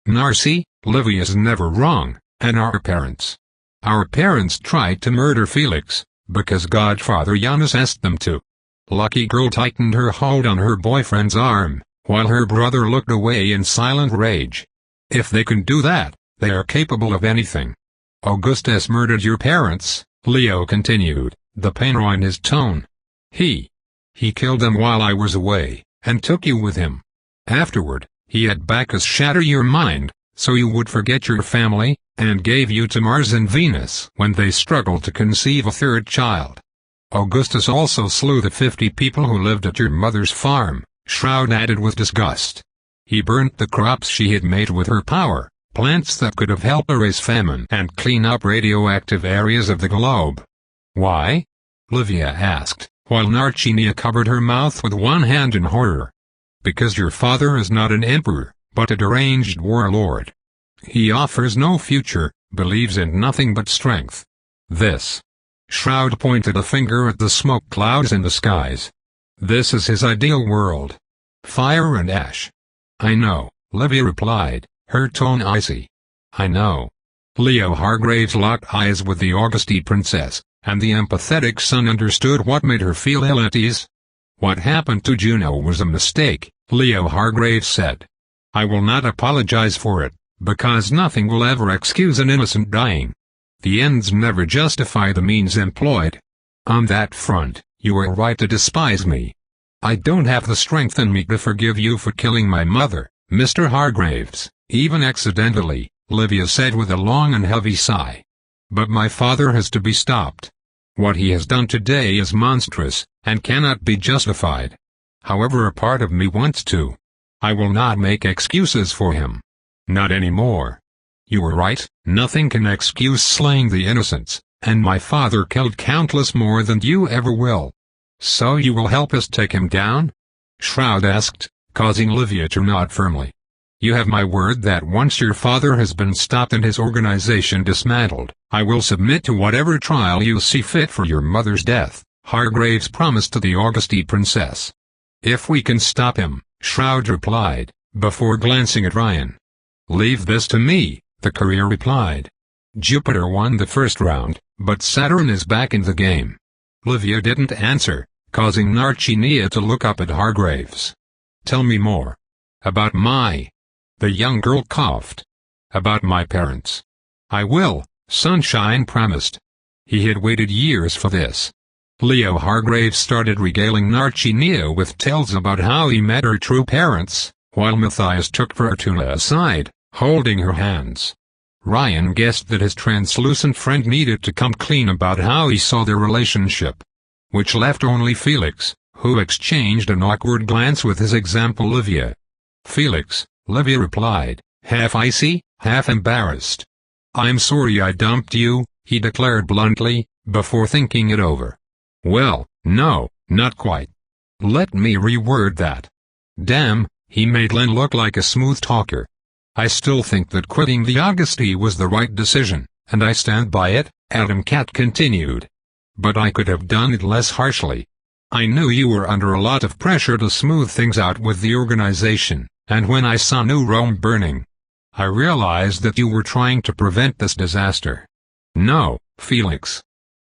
"Narci, Livia's never wrong, and our parents. Our parents tried to murder Felix, because Godfather Janus asked them to." Lucky Girl tightened her hold on her boyfriend's arm, while her brother looked away in silent rage. "If they can do that, they are capable of anything." "Augustus murdered your parents," Leo continued, the pain in his tone. He killed them while I was away, and took you with him. Afterward, he had Bacchus shatter your mind, so you would forget your family, and gave you to Mars and Venus when they struggled to conceive a third child. Augustus also slew the 50 people who lived at your mother's farm," Shroud added with disgust. "He burnt the crops she had made with her power, plants that could have helped erase famine and clean up radioactive areas of the globe." "Why?" Livia asked, while Narcinia covered her mouth with one hand in horror. "Because your father is not an emperor, but a deranged warlord. He offers no future, believes in nothing but strength. This." Shroud pointed a finger at the smoke clouds in the skies. "This is his ideal world. Fire and ash." "I know," Livia replied, her tone icy. "I know." Leo Hargraves locked eyes with the Auguste princess, and the empathetic son understood what made her feel ill at ease. "What happened to Juno was a mistake," Leo Hargraves said. "I will not apologize for it, because nothing will ever excuse an innocent dying. The ends never justify the means employed. On that front, you are right to despise me. I don't have the strength in me to forgive you for killing my mother, Mr. Hargraves, even accidentally," Livia said with a long and heavy sigh. "But my father has to be stopped. What he has done today is monstrous, and cannot be justified. However, a part of me wants to. I will not make excuses for him. Not anymore. You were right, nothing can excuse slaying the innocents, and my father killed countless more than you ever will. So you will help us take him down?" Shroud asked, causing Livia to nod firmly. "You have my word that once your father has been stopped and his organization dismantled, I will submit to whatever trial you see fit for your mother's death," Hargraves promised to the Auguste princess. "If we can stop him," Shroud replied, before glancing at Ryan. "Leave this to me," the courier replied. "Jupiter won the first round, but Saturn is back in the game." Livia didn't answer, causing Narcinia to look up at Hargraves. "Tell me more. About my..." The young girl coughed. "About my parents." "I will," Sunshine promised. He had waited years for this. Leo Hargraves started regaling Narcinia with tales about how he met her true parents, while Matthias took Fortuna aside, holding her hands. Ryan guessed that his translucent friend needed to come clean about how he saw their relationship. Which left only Felix, who exchanged an awkward glance with his example Livia. "Felix," Livia replied, half icy, half embarrassed. "I'm sorry I dumped you," he declared bluntly, before thinking it over. "Well, no, not quite. Let me reword that. Damn," he made Len look like a smooth talker. I still think that quitting the Augusty was the right decision, and I stand by it, Adam Cat continued. But I could have done it less harshly. I knew you were under a lot of pressure to smooth things out with the organization, and when I saw New Rome burning, I realized that you were trying to prevent this disaster. No, Felix.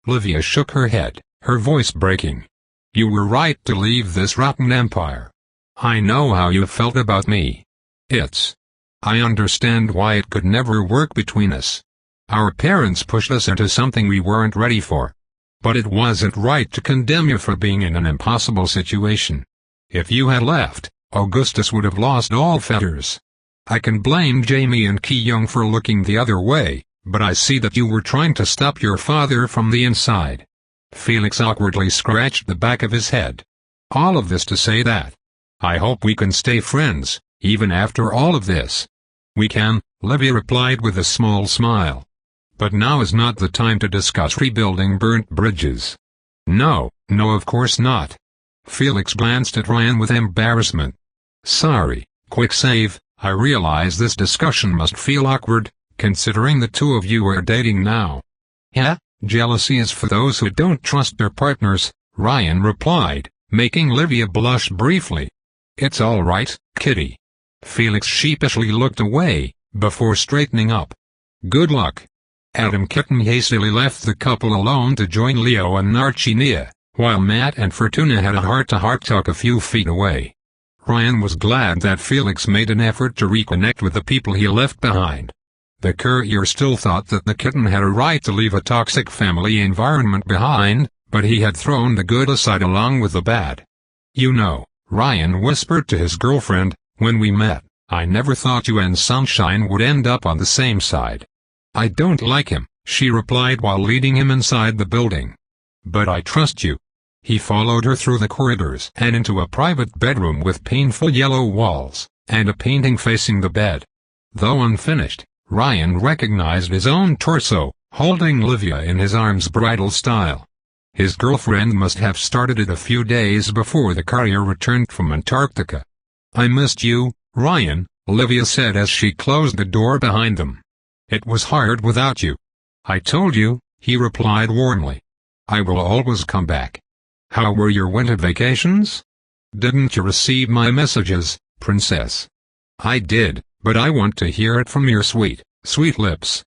Livia shook her head, her voice breaking. You were right to leave this rotten empire. I know how you felt about me. I understand why it could never work between us. Our parents pushed us into something we weren't ready for. But it wasn't right to condemn you for being in an impossible situation. If you had left, Augustus would have lost all fetters. I can blame Jamie and Ki-young for looking the other way, but I see that you were trying to stop your father from the inside. Felix awkwardly scratched the back of his head. All of this to say that I hope we can stay friends, even after all of this. We can, Livia replied with a small smile. But now is not the time to discuss rebuilding burnt bridges. No, of course not. Felix glanced at Ryan with embarrassment. Sorry, quick save, I realize this discussion must feel awkward, considering the two of you are dating now. Yeah, jealousy is for those who don't trust their partners, Ryan replied, making Livia blush briefly. It's all right, Kitty. Felix sheepishly looked away, before straightening up. Good luck. Adam Kitten hastily left the couple alone to join Leo and Narcinia, while Matt and Fortuna had a heart-to-heart talk a few feet away. Ryan was glad that Felix made an effort to reconnect with the people he left behind. The courier still thought that the kitten had a right to leave a toxic family environment behind, but he had thrown the good aside along with the bad. You know, Ryan whispered to his girlfriend, when we met, I never thought you and Sunshine would end up on the same side. I don't like him, she replied while leading him inside the building. But I trust you. He followed her through the corridors and into a private bedroom with painful yellow walls, and a painting facing the bed. Though unfinished, Ryan recognized his own torso, holding Livia in his arms bridal style. His girlfriend must have started it a few days before the courier returned from Antarctica. I missed you, Ryan, Livia said as she closed the door behind them. It was hard without you. I told you, he replied warmly. I will always come back. How were your winter vacations? Didn't you receive my messages, princess? I did, but I want to hear it from your sweet lips.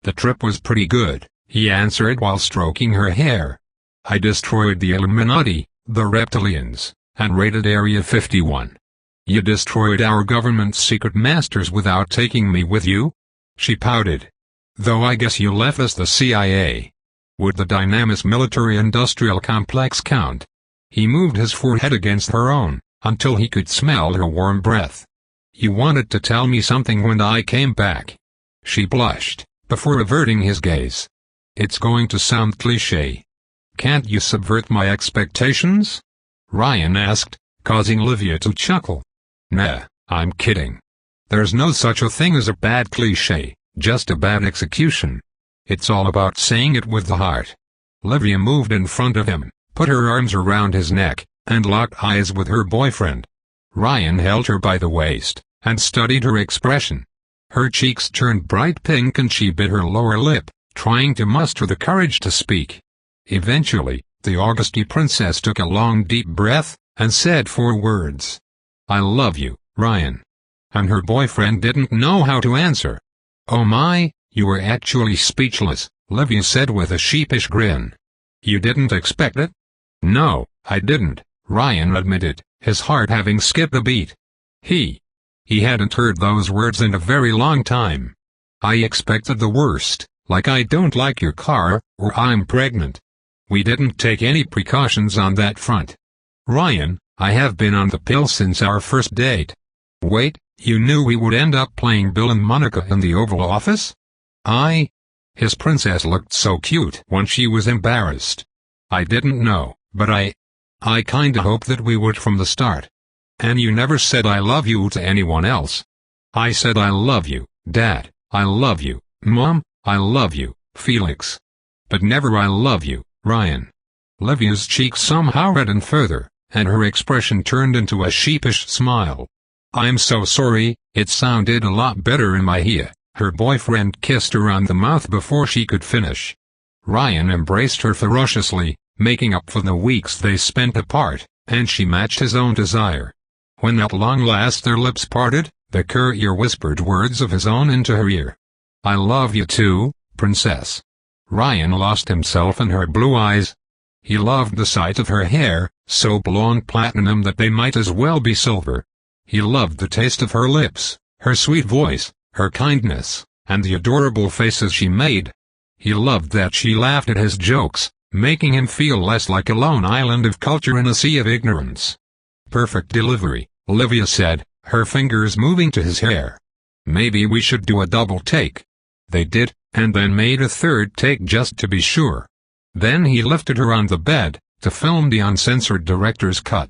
The trip was pretty good, he answered while stroking her hair. I destroyed the Illuminati, the reptilians, and raided Area 51. You destroyed our government's secret masters without taking me with you? She pouted. Though I guess you left us the CIA. Would the Dynamis military-industrial complex count? He moved his forehead against her own, until he could smell her warm breath. You wanted to tell me something when I came back. She blushed, before averting his gaze. It's going to sound cliché. Can't you subvert my expectations? Ryan asked, causing Livia to chuckle. Nah, I'm kidding. There's no such a thing as a bad cliché, just a bad execution. It's all about saying it with the heart. Livia moved in front of him, put her arms around his neck, and locked eyes with her boyfriend. Ryan held her by the waist, and studied her expression. Her cheeks turned bright pink and she bit her lower lip, trying to muster the courage to speak. Eventually, the Augusty princess took a long deep breath, and said 4 words. I love you, Ryan. And her boyfriend didn't know how to answer. Oh my, you were actually speechless, Livia said with a sheepish grin. You didn't expect it? No, I didn't, Ryan admitted, his heart having skipped a beat. He hadn't heard those words in a very long time. I expected the worst, like I don't like your car, or I'm pregnant. We didn't take any precautions on that front. Ryan, I have been on the pill since our first date. Wait, you knew we would end up playing Bill and Monica in the Oval Office? His princess looked so cute when she was embarrassed. I didn't know, but I kinda hoped that we would from the start. And you never said I love you to anyone else. I said I love you, Dad, I love you, Mom, I love you, Felix. But never I love you, Ryan. Livia's cheeks somehow reddened further, and her expression turned into a sheepish smile. I'm so sorry, it sounded a lot better in my ear. Her boyfriend kissed her on the mouth before she could finish. Ryan embraced her ferociously, making up for the weeks they spent apart, and she matched his own desire. When at long last their lips parted, the courier whispered words of his own into her ear. I love you too, princess. Ryan lost himself in her blue eyes. He loved the sight of her hair, so blonde platinum that they might as well be silver. He loved the taste of her lips, her sweet voice, her kindness, and the adorable faces she made. He loved that she laughed at his jokes, making him feel less like a lone island of culture in a sea of ignorance. Perfect delivery, Olivia said, her fingers moving to his hair. Maybe we should do a double take. They did, and then made a third take just to be sure. Then he lifted her on the bed, to film the uncensored director's cut.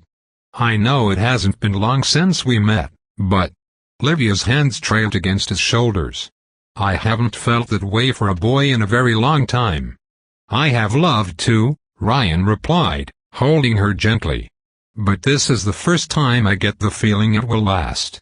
I know it hasn't been long since we met, but... Olivia's hands trailed against his shoulders. I haven't felt that way for a boy in a very long time. I have loved too, Ryan replied, holding her gently. But this is the first time I get the feeling it will last.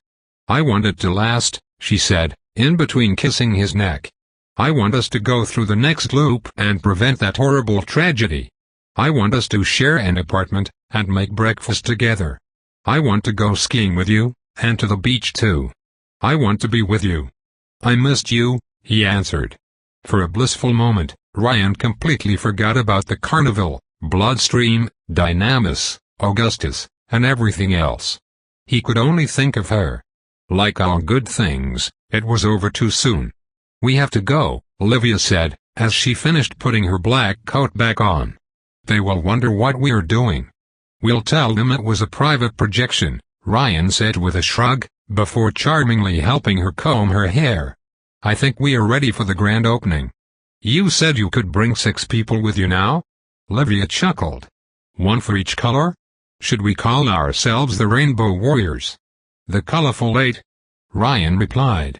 I want it to last, she said, in between kissing his neck. I want us to go through the next loop and prevent that horrible tragedy. I want us to share an apartment, and make breakfast together. I want to go skiing with you, and to the beach too. I want to be with you. I missed you, he answered. For a blissful moment, Ryan completely forgot about the carnival, Bloodstream, Dynamis, Augustus, and everything else. He could only think of her. Like all good things, it was over too soon. We have to go, Olivia said, as she finished putting her black coat back on. They will wonder what we are doing. We'll tell them it was a private projection, Ryan said with a shrug, before charmingly helping her comb her hair. I think we are ready for the grand opening. You said you could bring 6 people with you now? Olivia chuckled. 1 for each color? Should we call ourselves the Rainbow Warriors? The Colorful 8? Ryan replied.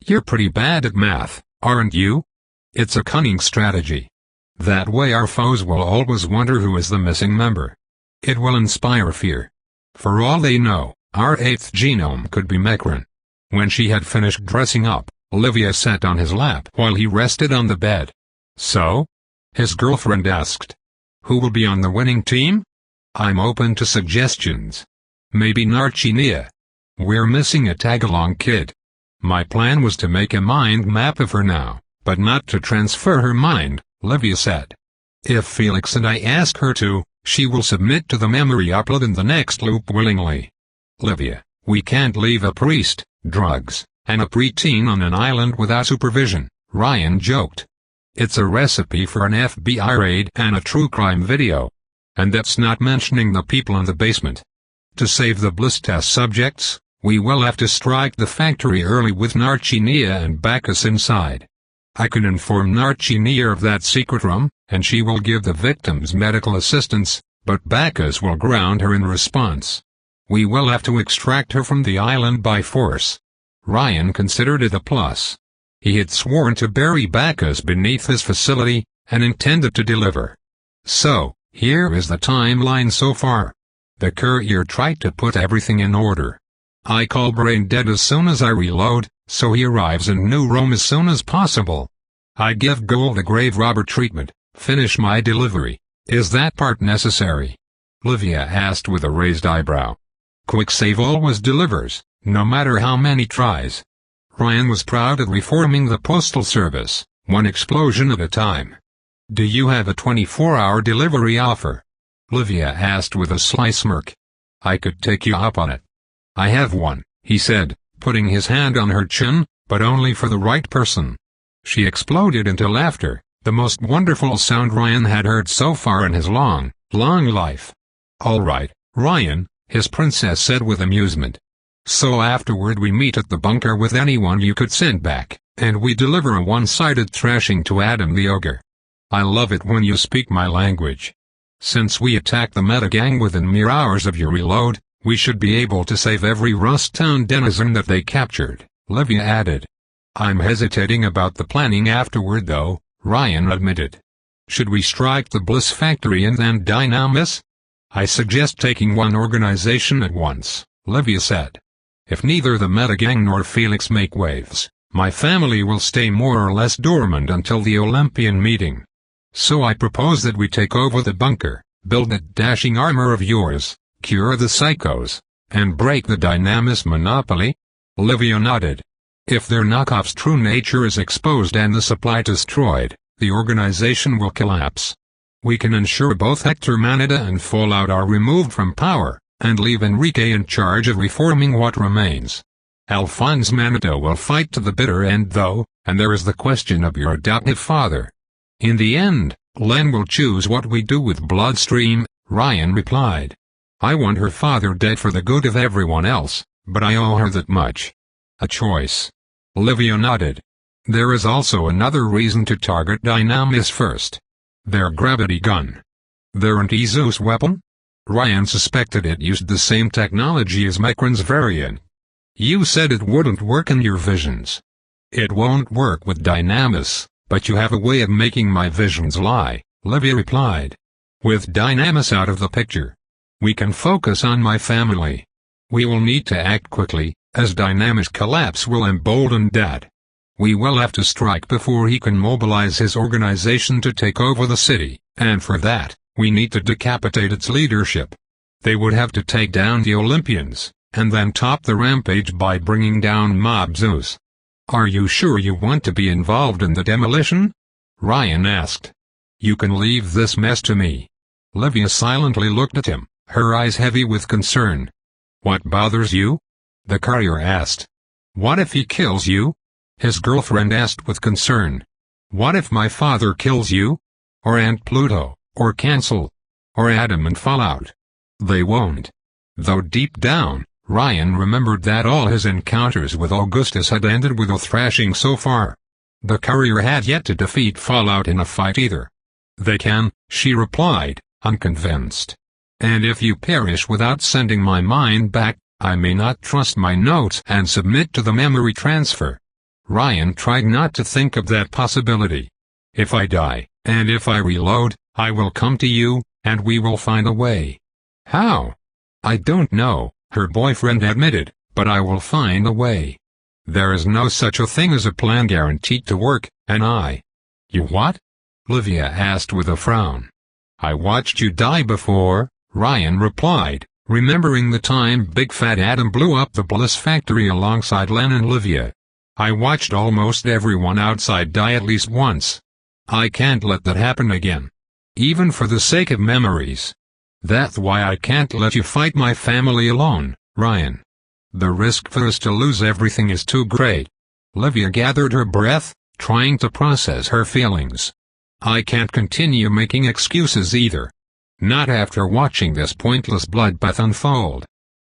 You're pretty bad at math, aren't you? It's a cunning strategy. That way our foes will always wonder who is the missing member. It will inspire fear. For all they know, our 8th genome could be Mecron. When she had finished dressing up, Olivia sat on his lap while he rested on the bed. So? His girlfriend asked. Who will be on the winning team? I'm open to suggestions. Maybe Narchinia. We're missing a tag-along kid. My plan was to make a mind map of her now, but not to transfer her mind, Olivia said. If Felix and I ask her to, she will submit to the memory upload in the next loop willingly. Olivia, we can't leave a priest, drugs, and a preteen on an island without supervision, Ryan joked. It's a recipe for an FBI raid and a true crime video. And that's not mentioning the people in the basement. To save the bliss test subjects, we will have to strike the factory early with Narchinia and Bacchus inside. I can inform Narchinia of that secret room, and she will give the victims medical assistance, but Bacchus will ground her in response. We will have to extract her from the island by force. Ryan considered it a plus. He had sworn to bury Bacchus beneath his facility, and intended to deliver. So, here is the timeline so far. The courier tried to put everything in order. I call brain dead as soon as I reload, so he arrives in New Rome as soon as possible. I give Gold a grave robber treatment, finish my delivery. Is that part necessary? Olivia asked with a raised eyebrow. Quick save always delivers, no matter how many tries. Ryan was proud of reforming the postal service, one explosion at a time. Do you have a 24-hour delivery offer? Olivia asked with a sly smirk. I could take you up on it. I have one, he said, putting his hand on her chin, but only for the right person. She exploded into laughter, the most wonderful sound Ryan had heard so far in his long, long life. All right, Ryan, his princess said with amusement. So afterward we meet at the bunker with anyone you could send back, and we deliver a one-sided thrashing to Adam the Ogre. I love it when you speak my language. Since we attack the meta gang within mere hours of your reload, we should be able to save every Rust Town denizen that they captured, Olivia added. I'm hesitating about the planning afterward though, Ryan admitted. Should we strike the Bliss Factory and then Dynamis? I suggest taking one organization at once, Olivia said. If neither the Metagang nor Felix make waves, my family will stay more or less dormant until the Olympian meeting. So I propose that we take over the bunker, build that dashing armor of yours, cure the psychos, and break the Dynamis monopoly." Livia nodded. "If their knockoff's true nature is exposed and the supply destroyed, the organization will collapse. We can ensure both Hector Manida and Fallout are removed from power, and leave Enrique in charge of reforming what remains. Alphonse Manida will fight to the bitter end though, and there is the question of your adoptive father. In the end, Len will choose what we do with Bloodstream," Ryan replied. "I want her father dead for the good of everyone else, but I owe her that much." "A choice." Livia nodded. "There is also another reason to target Dynamis first. Their gravity gun. Their anti-Zeus weapon?" Ryan suspected it used the same technology as Micron's variant. "You said it wouldn't work in your visions." "It won't work with Dynamis, but you have a way of making my visions lie," Livia replied. "With Dynamis out of the picture, we can focus on my family. We will need to act quickly, as Dynamis' collapse will embolden Dad. We will have to strike before he can mobilize his organization to take over the city, and for that, we need to decapitate its leadership. They would have to take down the Olympians, and then top the rampage by bringing down Mob Zeus." "Are you sure you want to be involved in the demolition?" Ryan asked. "You can leave this mess to me." Livia silently looked at him, her eyes heavy with concern. "What bothers you?" the courier asked. "What if he kills you?" his girlfriend asked with concern. "What if my father kills you? Or Aunt Pluto, or Cancel? Or Adam and Fallout?" "They won't." Though deep down, Ryan remembered that all his encounters with Augustus had ended with a thrashing so far. The courier had yet to defeat Fallout in a fight either. "They can," she replied, unconvinced. "And if you perish without sending my mind back, I may not trust my notes and submit to the memory transfer." Ryan tried not to think of that possibility. "If I die, and if I reload, I will come to you, and we will find a way." "How?" "I don't know," her boyfriend admitted, "but I will find a way. There is no such a thing as a plan guaranteed to work, and I—" "You what?" Livia asked with a frown. "I watched you die before," Ryan replied, remembering the time Big Fat Adam blew up the Bliss factory alongside Len and Livia. "I watched almost everyone outside die at least once. I can't let that happen again. Even for the sake of memories. That's why I can't let you fight my family alone, Ryan. The risk for us to lose everything is too great." Livia gathered her breath, trying to process her feelings. "I can't continue making excuses either. Not after watching this pointless bloodbath unfold.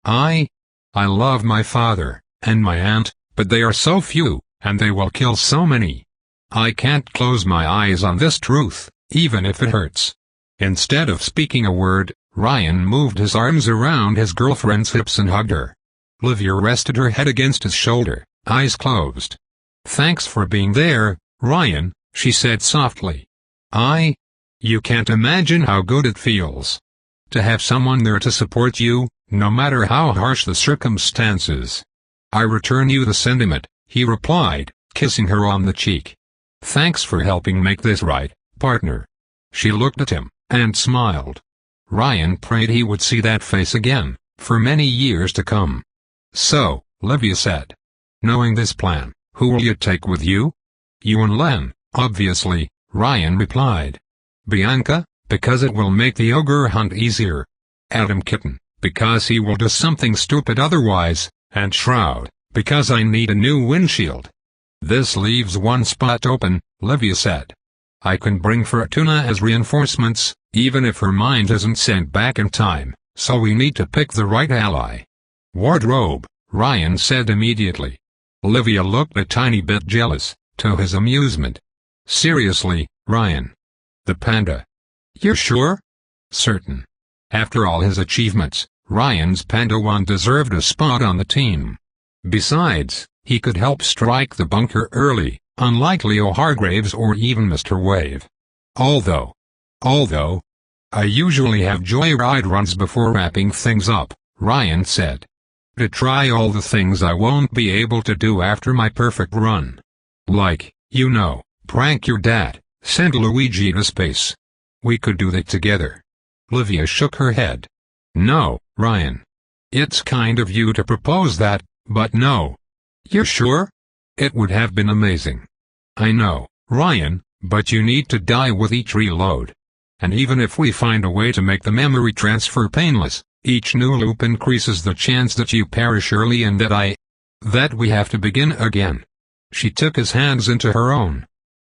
I love my father, and my aunt, but they are so few, and they will kill so many. I can't close my eyes on this truth, even if it hurts." Instead of speaking a word, Ryan moved his arms around his girlfriend's hips and hugged her. Livia rested her head against his shoulder, eyes closed. "Thanks for being there, Ryan," she said softly. You can't imagine how good it feels. To have someone there to support you, no matter how harsh the circumstances." "I return you the sentiment," he replied, kissing her on the cheek. "Thanks for helping make this right, partner." She looked at him, and smiled. Ryan prayed he would see that face again, for many years to come. "So," Livia said, "knowing this plan, who will you take with you?" "You and Len, obviously," Ryan replied. "Bianca, because it will make the ogre hunt easier. Adam Kitten, because he will do something stupid otherwise, and Shroud, because I need a new windshield." "This leaves one spot open," Livia said. "I can bring Fortuna as reinforcements, even if her mind isn't sent back in time, so we need to pick the right ally." "Wardrobe," Ryan said immediately. Livia looked a tiny bit jealous, to his amusement. "Seriously, Ryan? The panda? You're sure?" "Certain." After all his achievements, Ryan's Panda 1 deserved a spot on the team. Besides, he could help strike the bunker early, unlike Leo Hargraves or even Mr. Wave. Although, I usually have joyride runs before wrapping things up," Ryan said. To try all the things I won't be able to do after my perfect run. Like, prank your dad, send Luigi to space. We could do that together. Livia shook her head. No, Ryan. It's kind of you to propose that, but no. You're sure? It would have been amazing. I know, Ryan, but you need to die with each reload. And even if we find a way to make the memory transfer painless, each new loop increases the chance that you perish early and that we have to begin again. She took his hands into her own.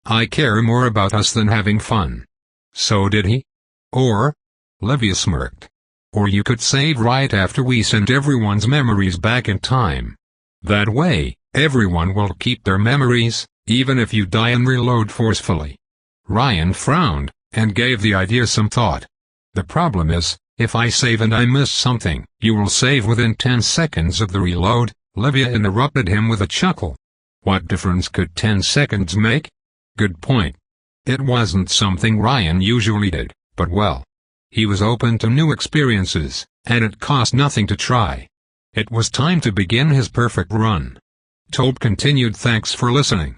I care more about us than having fun. So did he? Or? Livia smirked. Or you could save right after we send everyone's memories back in time. That way, everyone will keep their memories, even if you die and reload forcefully. Ryan frowned, and gave the idea some thought. The problem is, if I save and I miss something, you will save within 10 seconds of the reload, Livia interrupted him with a chuckle. What difference could 10 seconds make? Good point. It wasn't something Ryan usually did, but well. He was open to new experiences, and it cost nothing to try. It was time to begin his perfect run. Tobe continued. Thanks for listening.